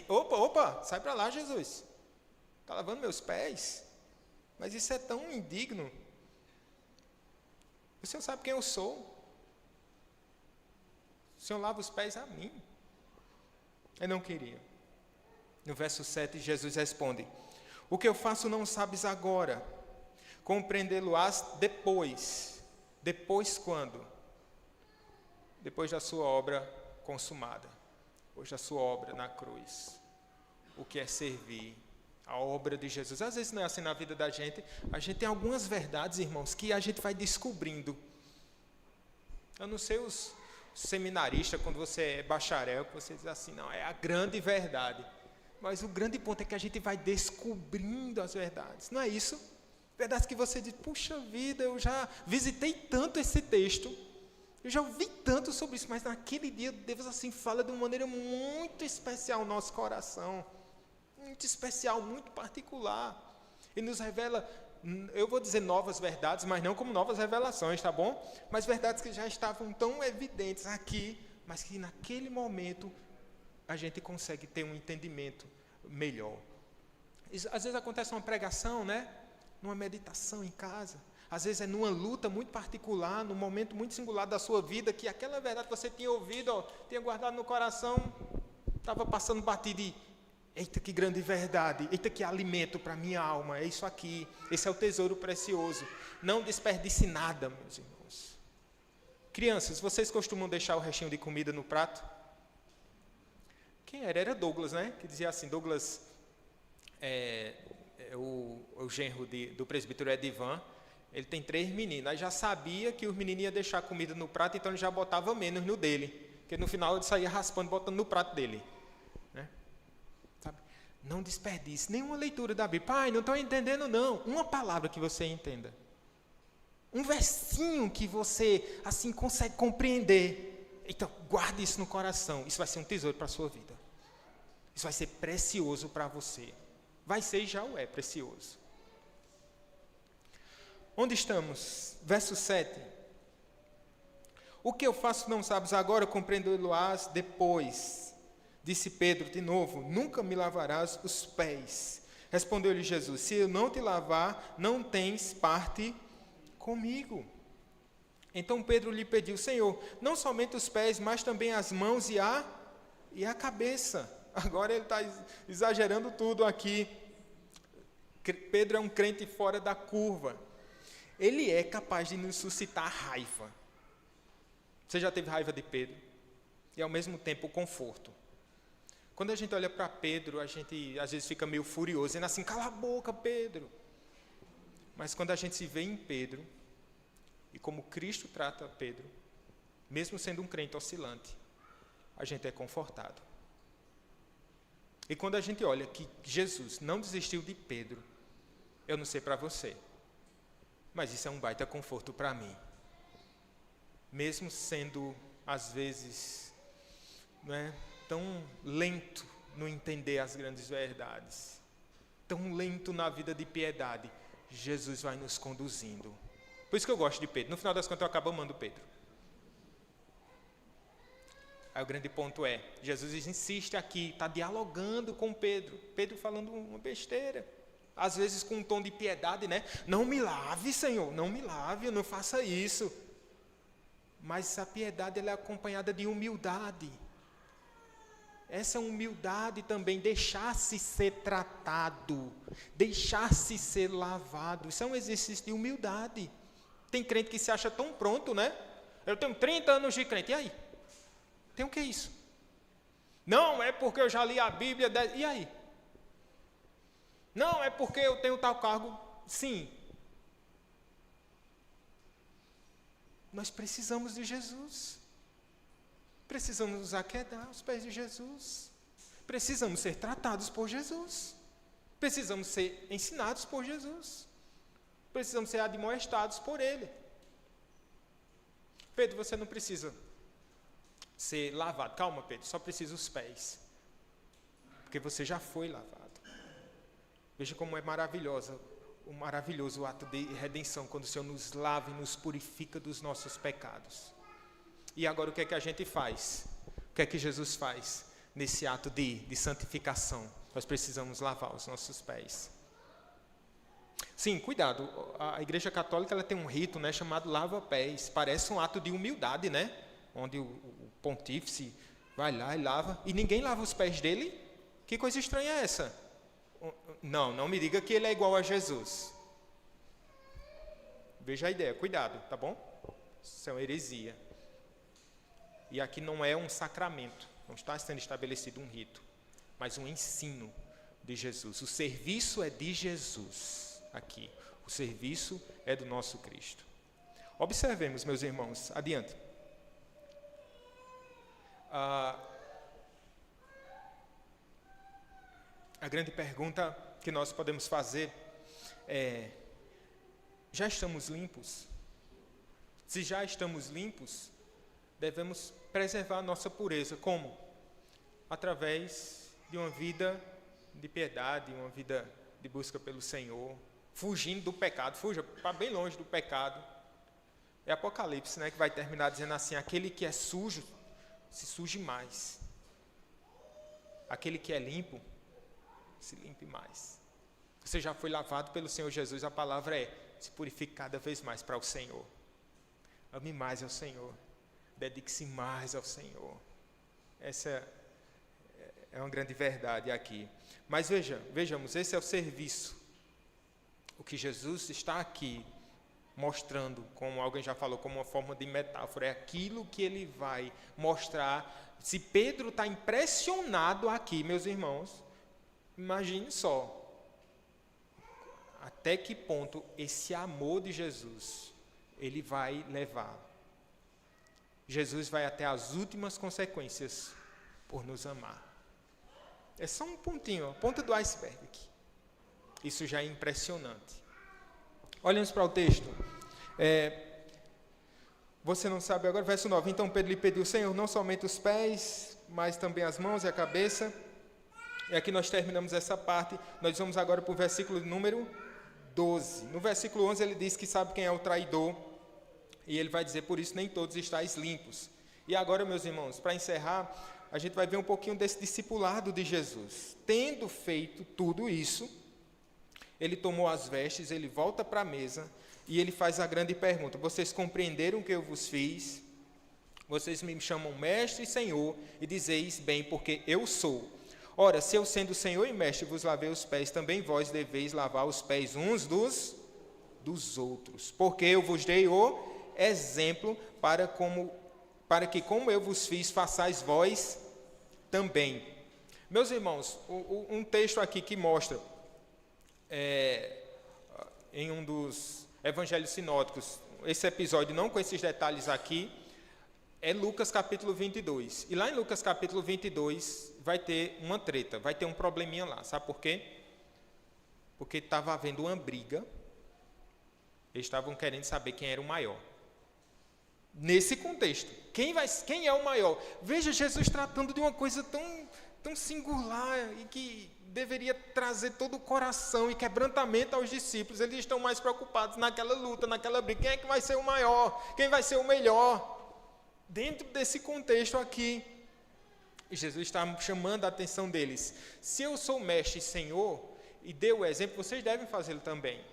Opa, sai para lá, Jesus. Está lavando meus pés? Mas isso é tão indigno. O Senhor sabe quem eu sou. O Senhor lava os pés a mim. Eu não queria. No verso 7, Jesus responde: o que eu faço não sabes agora, compreendê-lo-ás depois. Depois quando? Depois da sua obra consumada. Depois da sua obra na cruz. O que é servir? A obra de Jesus. Às vezes não é assim na vida da gente. A gente tem algumas verdades, irmãos, que a gente vai descobrindo. Eu não sei os seminaristas, quando você é bacharel, que você diz assim, não, é a grande verdade. Mas o grande ponto é que a gente vai descobrindo as verdades. Não é isso? Verdades que você diz, puxa vida, eu já visitei tanto esse texto, eu já ouvi tanto sobre isso, mas naquele dia Deus assim fala de uma maneira muito especial no nosso coração. Muito especial, muito particular. E nos revela, eu vou dizer novas verdades, mas não como novas revelações, tá bom? Mas verdades que já estavam tão evidentes aqui, mas que naquele momento a gente consegue ter um entendimento melhor. Às vezes acontece uma pregação, né? Numa meditação em casa. Às vezes é numa luta muito particular, num momento muito singular da sua vida, que aquela verdade que você tinha ouvido, tinha guardado no coração, estava passando batido e eita, que grande verdade, eita, que alimento para a minha alma, é isso aqui, esse é o tesouro precioso. Não desperdice nada, meus irmãos. Crianças, vocês costumam deixar o restinho de comida no prato? Quem era? Era Douglas, né? Que dizia assim, Douglas o genro do presbítero Edivan, ele tem 3 meninos. Aí já sabia que os meninos iam deixar comida no prato, então ele já botava menos no dele. Porque no final ele saía raspando, botando no prato dele. Né? Sabe? Não desperdice nenhuma leitura da Bíblia. Pai, não estou entendendo não. Uma palavra que você entenda. Um versinho que você assim consegue compreender. Então, guarde isso no coração. Isso vai ser um tesouro para a sua vida. Isso vai ser precioso para você. Vai ser e já o é precioso. Onde estamos? Verso 7. O que eu faço não sabes agora, compreendê-lo-ás depois. Disse Pedro de novo, nunca me lavarás os pés. Respondeu-lhe Jesus, se eu não te lavar, não tens parte comigo. Então Pedro lhe pediu, Senhor, não somente os pés, mas também as mãos e a cabeça. Agora ele está exagerando tudo aqui. Pedro é um crente fora da curva. Ele é capaz de nos suscitar raiva. Você já teve raiva de Pedro? E ao mesmo tempo conforto. Quando a gente olha para Pedro, a gente às vezes fica meio furioso, dizendo assim, cala a boca, Pedro. Mas quando a gente se vê em Pedro, e como Cristo trata Pedro, mesmo sendo um crente oscilante, a gente é confortado. E quando a gente olha que Jesus não desistiu de Pedro, eu não sei para você, mas isso é um baita conforto para mim. Mesmo sendo, às vezes, tão lento no entender as grandes verdades, tão lento na vida de piedade, Jesus vai nos conduzindo. Por isso que eu gosto de Pedro. No final das contas, eu acabo amando Pedro. Aí o grande ponto é, Jesus insiste aqui, está dialogando com Pedro. Pedro falando uma besteira. Às vezes com um tom de piedade, né? Não me lave, Senhor, não me lave, não faça isso. Mas a piedade ela é acompanhada de humildade. Essa humildade também, deixar-se ser tratado, deixar-se ser lavado. Isso é um exercício de humildade. Tem crente que se acha tão pronto, né? Eu tenho 30 anos de crente, e aí? Tem o que isso? Não, é porque eu já li a Bíblia, e aí? Não, é porque eu tenho tal cargo. Sim. Nós precisamos de Jesus. Precisamos nos aquedar aos pés de Jesus. Precisamos ser tratados por Jesus. Precisamos ser ensinados por Jesus. Precisamos ser admoestados por Ele. Pedro, você não precisa ser lavado. Calma, Pedro, só precisa os pés. Porque você já foi lavado. Veja como é maravilhoso o ato de redenção, quando o Senhor nos lava e nos purifica dos nossos pecados. E agora o que é que a gente faz? O que é que Jesus faz nesse ato de santificação? Nós precisamos lavar os nossos pés. Sim, cuidado, a Igreja Católica ela tem um rito, né, chamado lava-pés. Parece um ato de humildade, né? Onde o pontífice vai lá e lava, e ninguém lava os pés dele. Que coisa estranha é essa? Não me diga que ele é igual a Jesus. Veja a ideia, cuidado, tá bom? Isso é uma heresia. E aqui não é um sacramento, não está sendo estabelecido um rito, mas um ensino de Jesus. O serviço é de Jesus aqui. O serviço é do nosso Cristo. Observemos, meus irmãos, adiante. A grande pergunta que nós podemos fazer é: já estamos limpos? Se já estamos limpos, devemos preservar a nossa pureza. Como? Através de uma vida de piedade, uma vida de busca pelo Senhor, fugindo do pecado. Fuja para bem longe do pecado. É Apocalipse, né, que vai terminar dizendo assim: aquele que é sujo, se suje mais. Aquele que é limpo, se limpe mais. Você já foi lavado pelo Senhor Jesus, a palavra é: se purifique cada vez mais para o Senhor. Ame mais ao Senhor. Dedique-se mais ao Senhor. Essa é uma grande verdade aqui. Mas vejamos, esse é o serviço. O que Jesus está aqui mostrando, como alguém já falou, como uma forma de metáfora, é aquilo que ele vai mostrar. Se Pedro está impressionado aqui, meus irmãos, imagine só, até que ponto esse amor de Jesus, ele vai levar. Jesus vai até as últimas consequências por nos amar. É só um pontinho, a ponta do iceberg aqui. Isso já é impressionante. Olhamos para o texto. Você não sabe agora, verso 9. Então Pedro lhe pediu, Senhor, não somente os pés, mas também as mãos e a cabeça. E aqui nós terminamos essa parte. Nós vamos agora para o versículo número 12. No versículo 11 ele diz que sabe quem é o traidor. E ele vai dizer, por isso nem todos estáis limpos. E agora, meus irmãos, para encerrar, a gente vai ver um pouquinho desse discipulado de Jesus. Tendo feito tudo isso, ele tomou as vestes, ele volta para a mesa e ele faz a grande pergunta: vocês compreenderam o que eu vos fiz? Vocês me chamam mestre e senhor e dizeis bem, porque eu sou. Ora, se eu sendo senhor e mestre vos lavei os pés, também vós deveis lavar os pés uns dos outros. Porque eu vos dei o exemplo para que como eu vos fiz, façais vós também. Meus irmãos, um texto aqui que mostra, em um dos evangelhos sinóticos, esse episódio não com esses detalhes aqui, é Lucas capítulo 22. E lá em Lucas capítulo 22 vai ter uma treta, vai ter um probleminha lá. Sabe por quê? Porque estava havendo uma briga, eles estavam querendo saber quem era o maior. Nesse contexto, quem é o maior? Veja Jesus tratando de uma coisa tão singular e que deveria trazer todo o coração e quebrantamento aos discípulos. Eles estão mais preocupados naquela luta, naquela briga. Quem é que vai ser o maior? Quem vai ser o melhor? Dentro desse contexto aqui, Jesus está chamando a atenção deles. Se eu sou mestre e senhor e dei o exemplo, vocês devem fazê-lo também.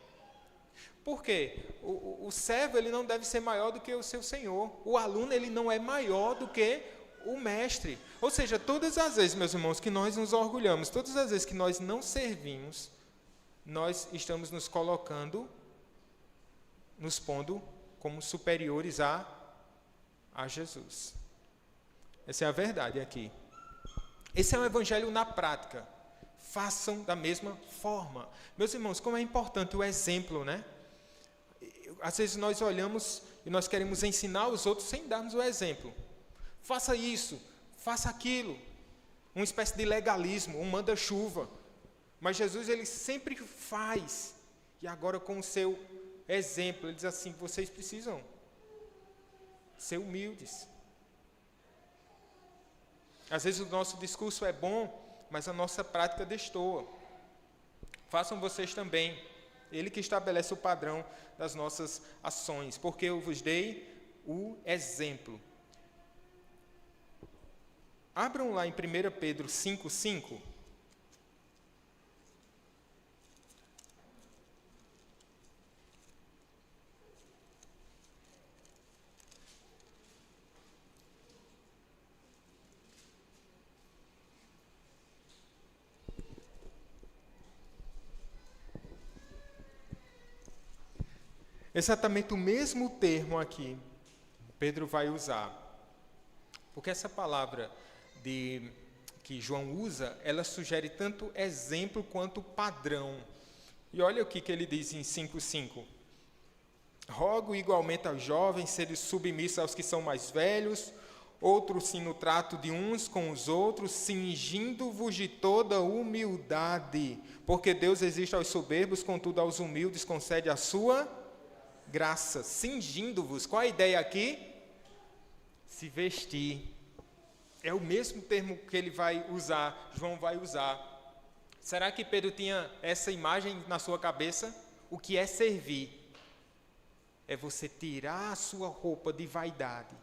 Por quê? O servo ele não deve ser maior do que o seu senhor. O aluno ele não é maior do que o mestre. Ou seja, todas as vezes, meus irmãos, que nós nos orgulhamos, todas as vezes que nós não servimos, nós estamos nos colocando, nos pondo como superiores a Jesus. Essa é a verdade aqui. Esse é o evangelho na prática. Façam da mesma forma. Meus irmãos, como é importante o exemplo, né? Às vezes nós olhamos e nós queremos ensinar os outros sem darmos o exemplo. Faça isso, faça aquilo. Uma espécie de legalismo, um manda-chuva. Mas Jesus, ele sempre faz. E agora com o seu exemplo, ele diz assim, vocês precisam ser humildes. Às vezes o nosso discurso é bom, mas a nossa prática destoa. Façam vocês também. Ele que estabelece o padrão das nossas ações, porque eu vos dei o exemplo. Abram lá em 1 Pedro 5,5. Exatamente o mesmo termo aqui, Pedro vai usar. Porque essa palavra que João usa, ela sugere tanto exemplo quanto padrão. E olha o que ele diz em 5,5. Rogo igualmente aos jovens serem submissos aos que são mais velhos, outros sim no trato de uns com os outros, cingindo-vos de toda humildade, porque Deus resiste aos soberbos, contudo aos humildes concede a sua graça, cingindo-vos. Qual a ideia aqui? Se vestir. É o mesmo termo que ele vai usar, João vai usar. Será que Pedro tinha essa imagem na sua cabeça? O que é servir? É você tirar a sua roupa de vaidade.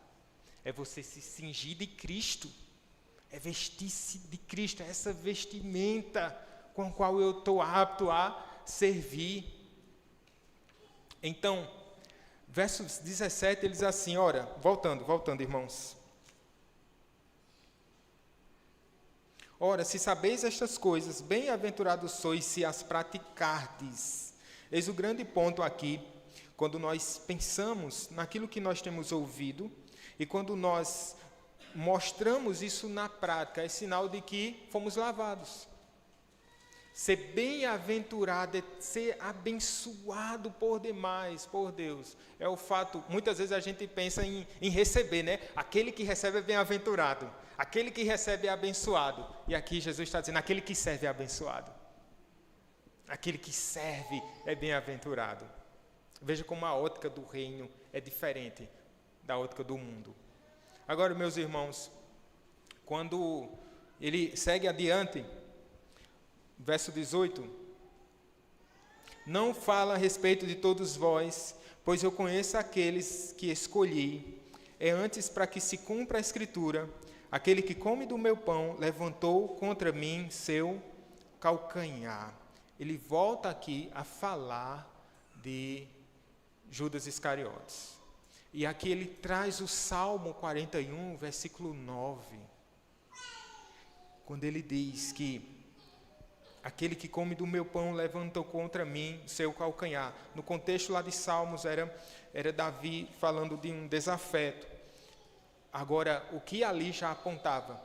É você se cingir de Cristo. É vestir-se de Cristo. É essa vestimenta com a qual eu estou apto a servir. Então, verso 17, ele diz assim, ora, voltando, irmãos. Ora, se sabeis estas coisas, bem-aventurados sois se as praticardes. Eis o grande ponto aqui, quando nós pensamos naquilo que nós temos ouvido, e quando nós mostramos isso na prática, é sinal de que fomos lavados. Ser bem-aventurado é ser abençoado por demais, por Deus. É o fato, muitas vezes a gente pensa em receber, né? Aquele que recebe é bem-aventurado, aquele que recebe é abençoado. E aqui Jesus está dizendo, aquele que serve é abençoado. Aquele que serve é bem-aventurado. Veja como a ótica do reino é diferente da ótica do mundo. Agora, meus irmãos, quando ele segue adiante, verso 18, não fala a respeito de todos vós, pois eu conheço aqueles que escolhi, é antes para que se cumpra a escritura, aquele que come do meu pão levantou contra mim seu calcanhar. Ele volta aqui a falar de Judas Iscariotes. E aqui ele traz o Salmo 41, versículo 9, quando ele diz que aquele que come do meu pão levantou contra mim seu calcanhar. No contexto lá de Salmos era Davi falando de um desafeto. Agora, o que ali já apontava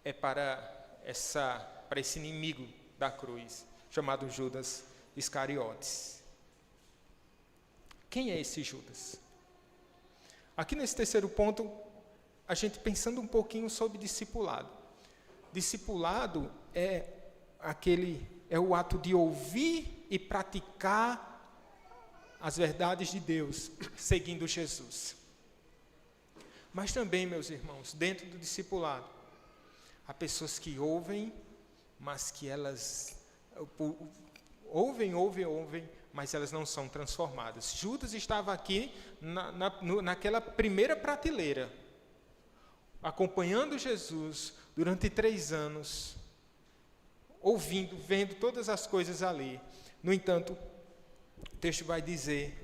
é para esse inimigo da cruz, chamado Judas Iscariotes. Quem é esse Judas? Aqui nesse terceiro ponto, a gente pensando um pouquinho sobre discipulado. Discipulado é o ato de ouvir e praticar as verdades de Deus, seguindo Jesus. Mas também, meus irmãos, dentro do discipulado, há pessoas que ouvem, mas que elas ouvem, mas elas não são transformadas. Judas estava aqui naquela primeira prateleira, acompanhando Jesus durante 3 anos, ouvindo, vendo todas as coisas ali. No entanto, o texto vai dizer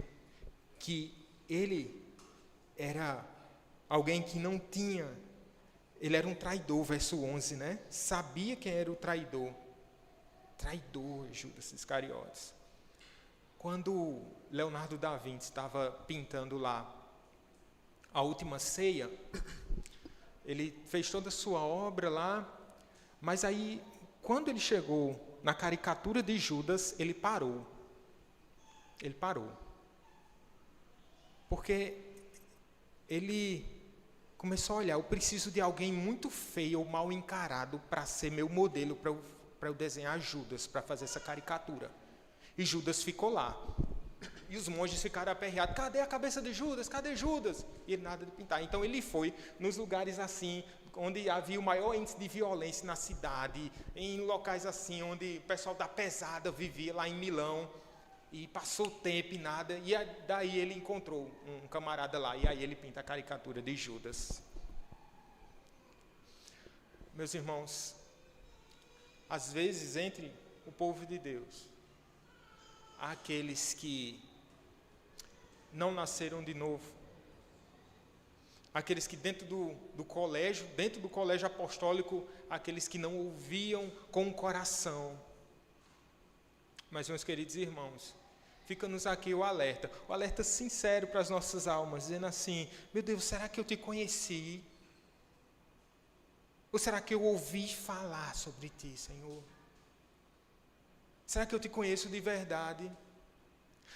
que ele era alguém que não tinha, ele era um traidor, verso 11, né? Sabia quem era o traidor. Traidor, Judas Iscariotes. Quando Leonardo da Vinci estava pintando lá a Última Ceia, ele fez toda a sua obra lá, mas aí, quando ele chegou na caricatura de Judas, ele parou. Ele parou. Porque ele começou a olhar, eu preciso de alguém muito feio ou mal encarado para ser meu modelo, para eu desenhar Judas, para fazer essa caricatura. E Judas ficou lá. E os monges ficaram aperreados, cadê a cabeça de Judas? Cadê Judas? E ele nada de pintar. Então ele foi nos lugares assim, onde havia o maior índice de violência na cidade, em locais assim, onde o pessoal da pesada vivia, lá em Milão, e passou tempo e nada, e daí ele encontrou um camarada lá, e aí ele pinta a caricatura de Judas. Meus irmãos, às vezes entre o povo de Deus, há aqueles que não nasceram de novo, aqueles que dentro do colégio apostólico, aqueles que não ouviam com o coração. Mas, meus queridos irmãos, fica-nos aqui o alerta sincero para as nossas almas, dizendo assim, meu Deus, será que eu te conheci? Ou será que eu ouvi falar sobre ti, Senhor? Será que eu te conheço de verdade?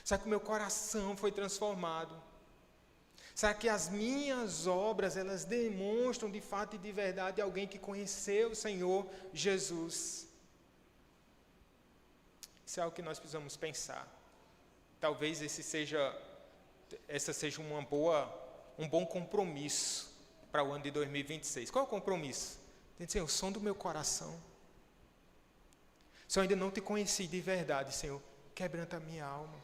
Será que o meu coração foi transformado? Será que as minhas obras, elas demonstram de fato e de verdade alguém que conheceu o Senhor Jesus? Isso é algo que nós precisamos pensar. Talvez essa seja um bom compromisso para o ano de 2026. Qual é o compromisso? Tem que ser o som do meu coração. Se eu ainda não te conheci de verdade, Senhor, quebranta a minha alma.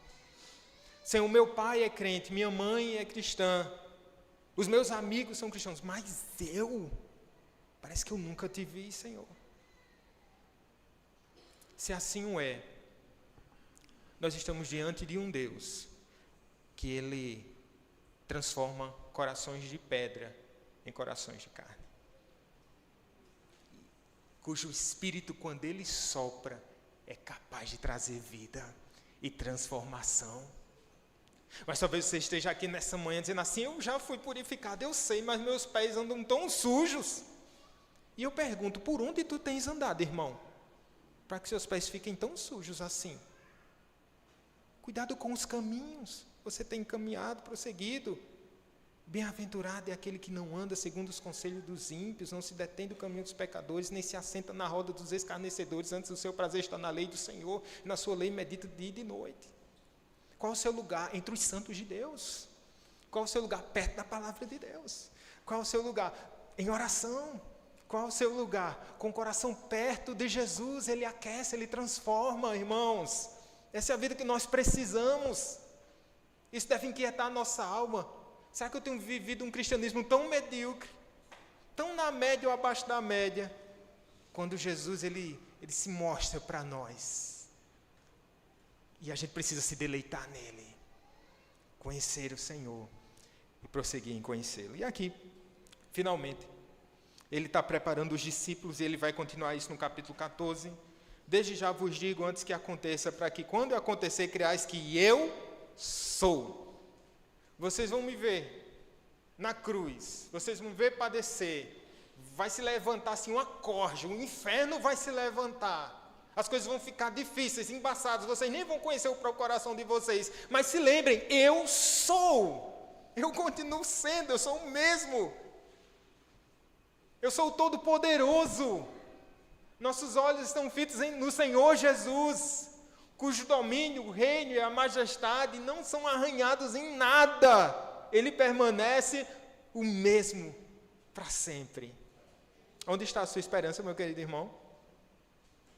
Senhor, meu pai é crente, minha mãe é cristã, os meus amigos são cristãos, mas parece que eu nunca te vi, Senhor. Se assim o é, nós estamos diante de um Deus que Ele transforma corações de pedra em corações de carne, cujo Espírito, quando Ele sopra, é capaz de trazer vida e transformação. Mas talvez você esteja aqui nessa manhã dizendo assim, eu já fui purificado, eu sei, mas meus pés andam tão sujos. E eu pergunto, por onde tu tens andado, irmão? para que seus pés fiquem tão sujos assim. Cuidado com os caminhos. Você tem caminhado, prosseguido. Bem-aventurado é aquele que não anda segundo os conselhos dos ímpios, não se detém do caminho dos pecadores, nem se assenta na roda dos escarnecedores, antes o seu prazer está na lei do Senhor, e na sua lei medita dia e de noite. Qual o seu lugar? Entre os santos de Deus. Qual o seu lugar? Perto da palavra de Deus. Qual o seu lugar? Em oração. Qual o seu lugar? Com o coração perto de Jesus. Ele aquece, Ele transforma, irmãos. Essa é a vida que nós precisamos. Isso deve inquietar a nossa alma. Será que eu tenho vivido um cristianismo tão medíocre, tão na média ou abaixo da média, quando Jesus ele se mostra para nós? E a gente precisa se deleitar nele, conhecer o Senhor e prosseguir em conhecê-lo. E aqui, finalmente, ele está preparando os discípulos e ele vai continuar isso no capítulo 14. Desde já vos digo, antes que aconteça, para que quando acontecer, creais que eu sou. Vocês vão me ver na cruz, vocês vão ver padecer, vai se levantar assim um acorde, o inferno vai se levantar, as coisas vão ficar difíceis, embaçadas, vocês nem vão conhecer o próprio coração de vocês, mas se lembrem, eu sou, eu continuo sendo, eu sou o mesmo, eu sou o Todo-Poderoso, nossos olhos estão fitos no Senhor Jesus, cujo domínio, o reino e a majestade não são arranhados em nada. Ele permanece o mesmo para sempre. Onde está a sua esperança, meu querido irmão?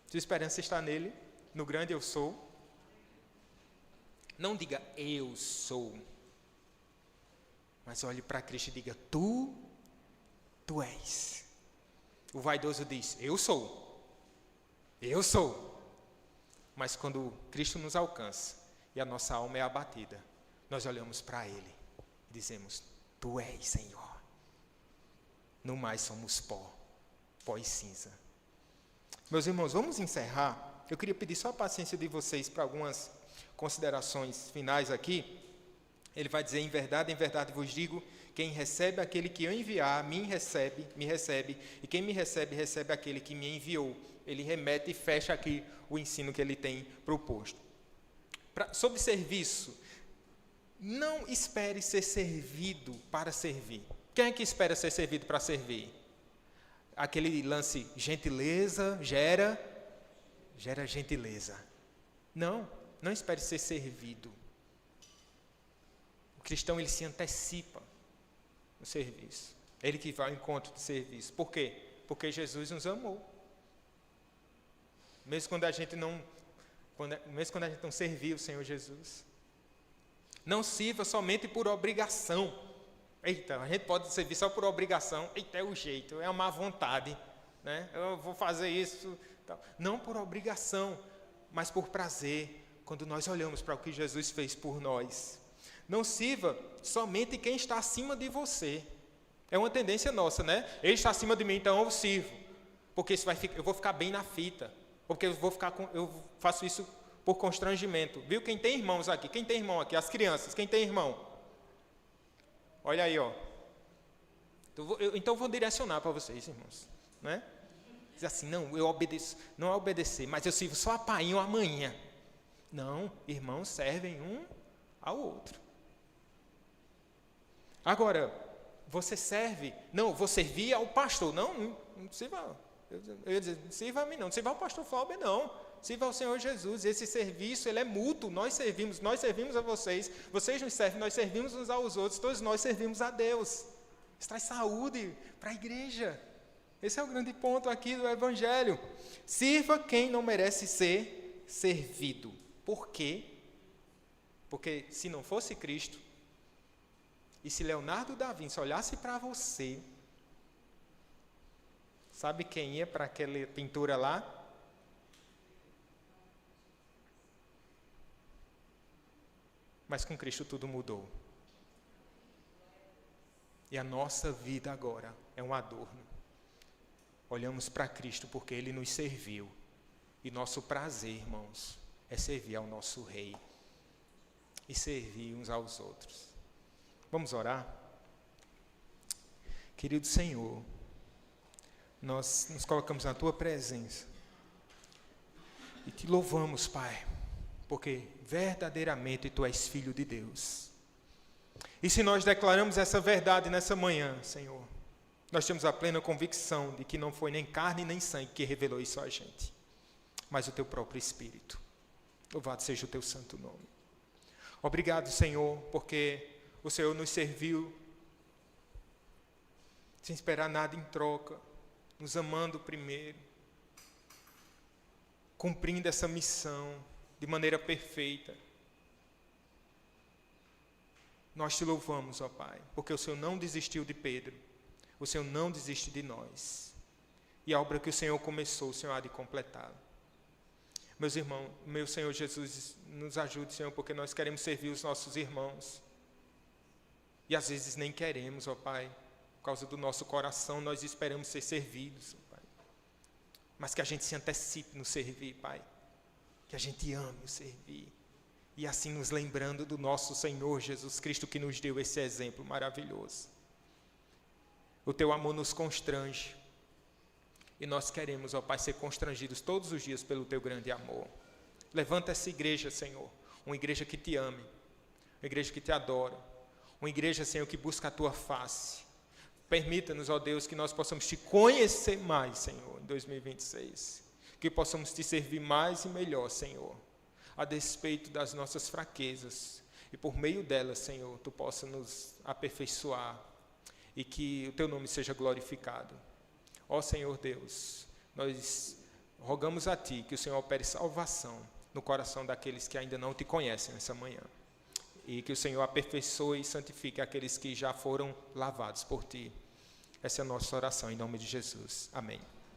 Sua esperança está nele, no grande eu sou. Não diga eu sou, mas olhe para Cristo e diga tu és. O vaidoso diz, eu sou. Eu sou. Mas quando Cristo nos alcança e a nossa alma é abatida, nós olhamos para Ele e dizemos, Tu és, Senhor. No mais somos pó e cinza. Meus irmãos, vamos encerrar. Eu queria pedir só a paciência de vocês para algumas considerações finais aqui. Ele vai dizer, em verdade vos digo, quem recebe aquele que eu enviar, me recebe, e quem me recebe, recebe aquele que me enviou. Ele remete e fecha aqui o ensino que ele tem proposto. Sobre serviço, não espere ser servido para servir. Quem é que espera ser servido para servir? Aquele lance, gentileza, gera gentileza. Não espere ser servido. O cristão, ele se antecipa no serviço. Ele que vai ao encontro do serviço. Por quê? Porque Jesus nos amou. Mesmo quando a gente não serviu o Senhor Jesus. Não sirva somente por obrigação. Eita, a gente pode servir só por obrigação. Eita, é o jeito, é a má vontade, né? Eu vou fazer isso. Tal. Não por obrigação, mas por prazer, quando nós olhamos para o que Jesus fez por nós. Não sirva somente quem está acima de você. É uma tendência nossa, né? Ele está acima de mim, então eu sirvo. Porque eu vou ficar bem na fita. Porque eu faço isso por constrangimento. Viu? Quem tem irmãos aqui? Quem tem irmão aqui? As crianças. Quem tem irmão? Olha aí, ó. Então eu vou direcionar para vocês, irmãos. Né? Diz assim, não, eu obedeço. Não é obedecer, mas eu sirvo só a painho amanhã. Não, irmãos servem um ao outro. Agora, você serve... Não, vou servir ao pastor. Não sirva... Eu ia dizer, sirva a mim não sirva ao pastor Flauber não, sirva ao Senhor Jesus. Esse serviço, ele é mútuo, nós servimos a vocês nos servem, nós servimos uns aos outros, todos nós servimos a Deus. Isso traz saúde para a igreja. Esse é o grande ponto aqui do Evangelho. Sirva quem não merece ser servido. Por quê? Porque se não fosse Cristo, e se Leonardo da Vinci olhasse para você, sabe quem ia para aquela pintura lá? Mas com Cristo tudo mudou. E a nossa vida agora é um adorno. Olhamos para Cristo porque Ele nos serviu. E nosso prazer, irmãos, é servir ao nosso Rei. E servir uns aos outros. Vamos orar? Querido Senhor, nós nos colocamos na Tua presença E te louvamos, Pai, porque verdadeiramente Tu és Filho de Deus. E se nós declaramos essa verdade nessa manhã, Senhor, nós temos a plena convicção de que não foi nem carne nem sangue que revelou isso a gente, mas o Teu próprio Espírito. Louvado seja o Teu santo nome. Obrigado, Senhor, porque o Senhor nos serviu sem esperar nada em troca, nos amando primeiro, cumprindo essa missão de maneira perfeita. Nós te louvamos, ó Pai, porque o Senhor não desistiu de Pedro, o Senhor não desiste de nós. E a obra que o Senhor começou, o Senhor há de completá-la. Meus irmãos, meu Senhor Jesus, nos ajude, Senhor, porque nós queremos servir os nossos irmãos. E às vezes nem queremos, ó Pai, por causa do nosso coração, nós esperamos ser servidos, ó Pai. Mas que a gente se antecipe no servir, Pai. Que a gente ame o servir. E assim nos lembrando do nosso Senhor Jesus Cristo, que nos deu esse exemplo maravilhoso. O Teu amor nos constrange. E nós queremos, ó Pai, ser constrangidos todos os dias pelo Teu grande amor. Levanta essa igreja, Senhor, uma igreja que Te ame, uma igreja que Te adora, uma igreja, Senhor, que busca a Tua face. Permita-nos, ó Deus, que nós possamos Te conhecer mais, Senhor, em 2026. Que possamos Te servir mais e melhor, Senhor, a despeito das nossas fraquezas. E por meio delas, Senhor, Tu possa nos aperfeiçoar e que o Teu nome seja glorificado. Ó Senhor Deus, nós rogamos a Ti que o Senhor opere salvação no coração daqueles que ainda não Te conhecem nessa manhã. E que o Senhor aperfeiçoe e santifique aqueles que já foram lavados por Ti. Essa é a nossa oração, em nome de Jesus. Amém.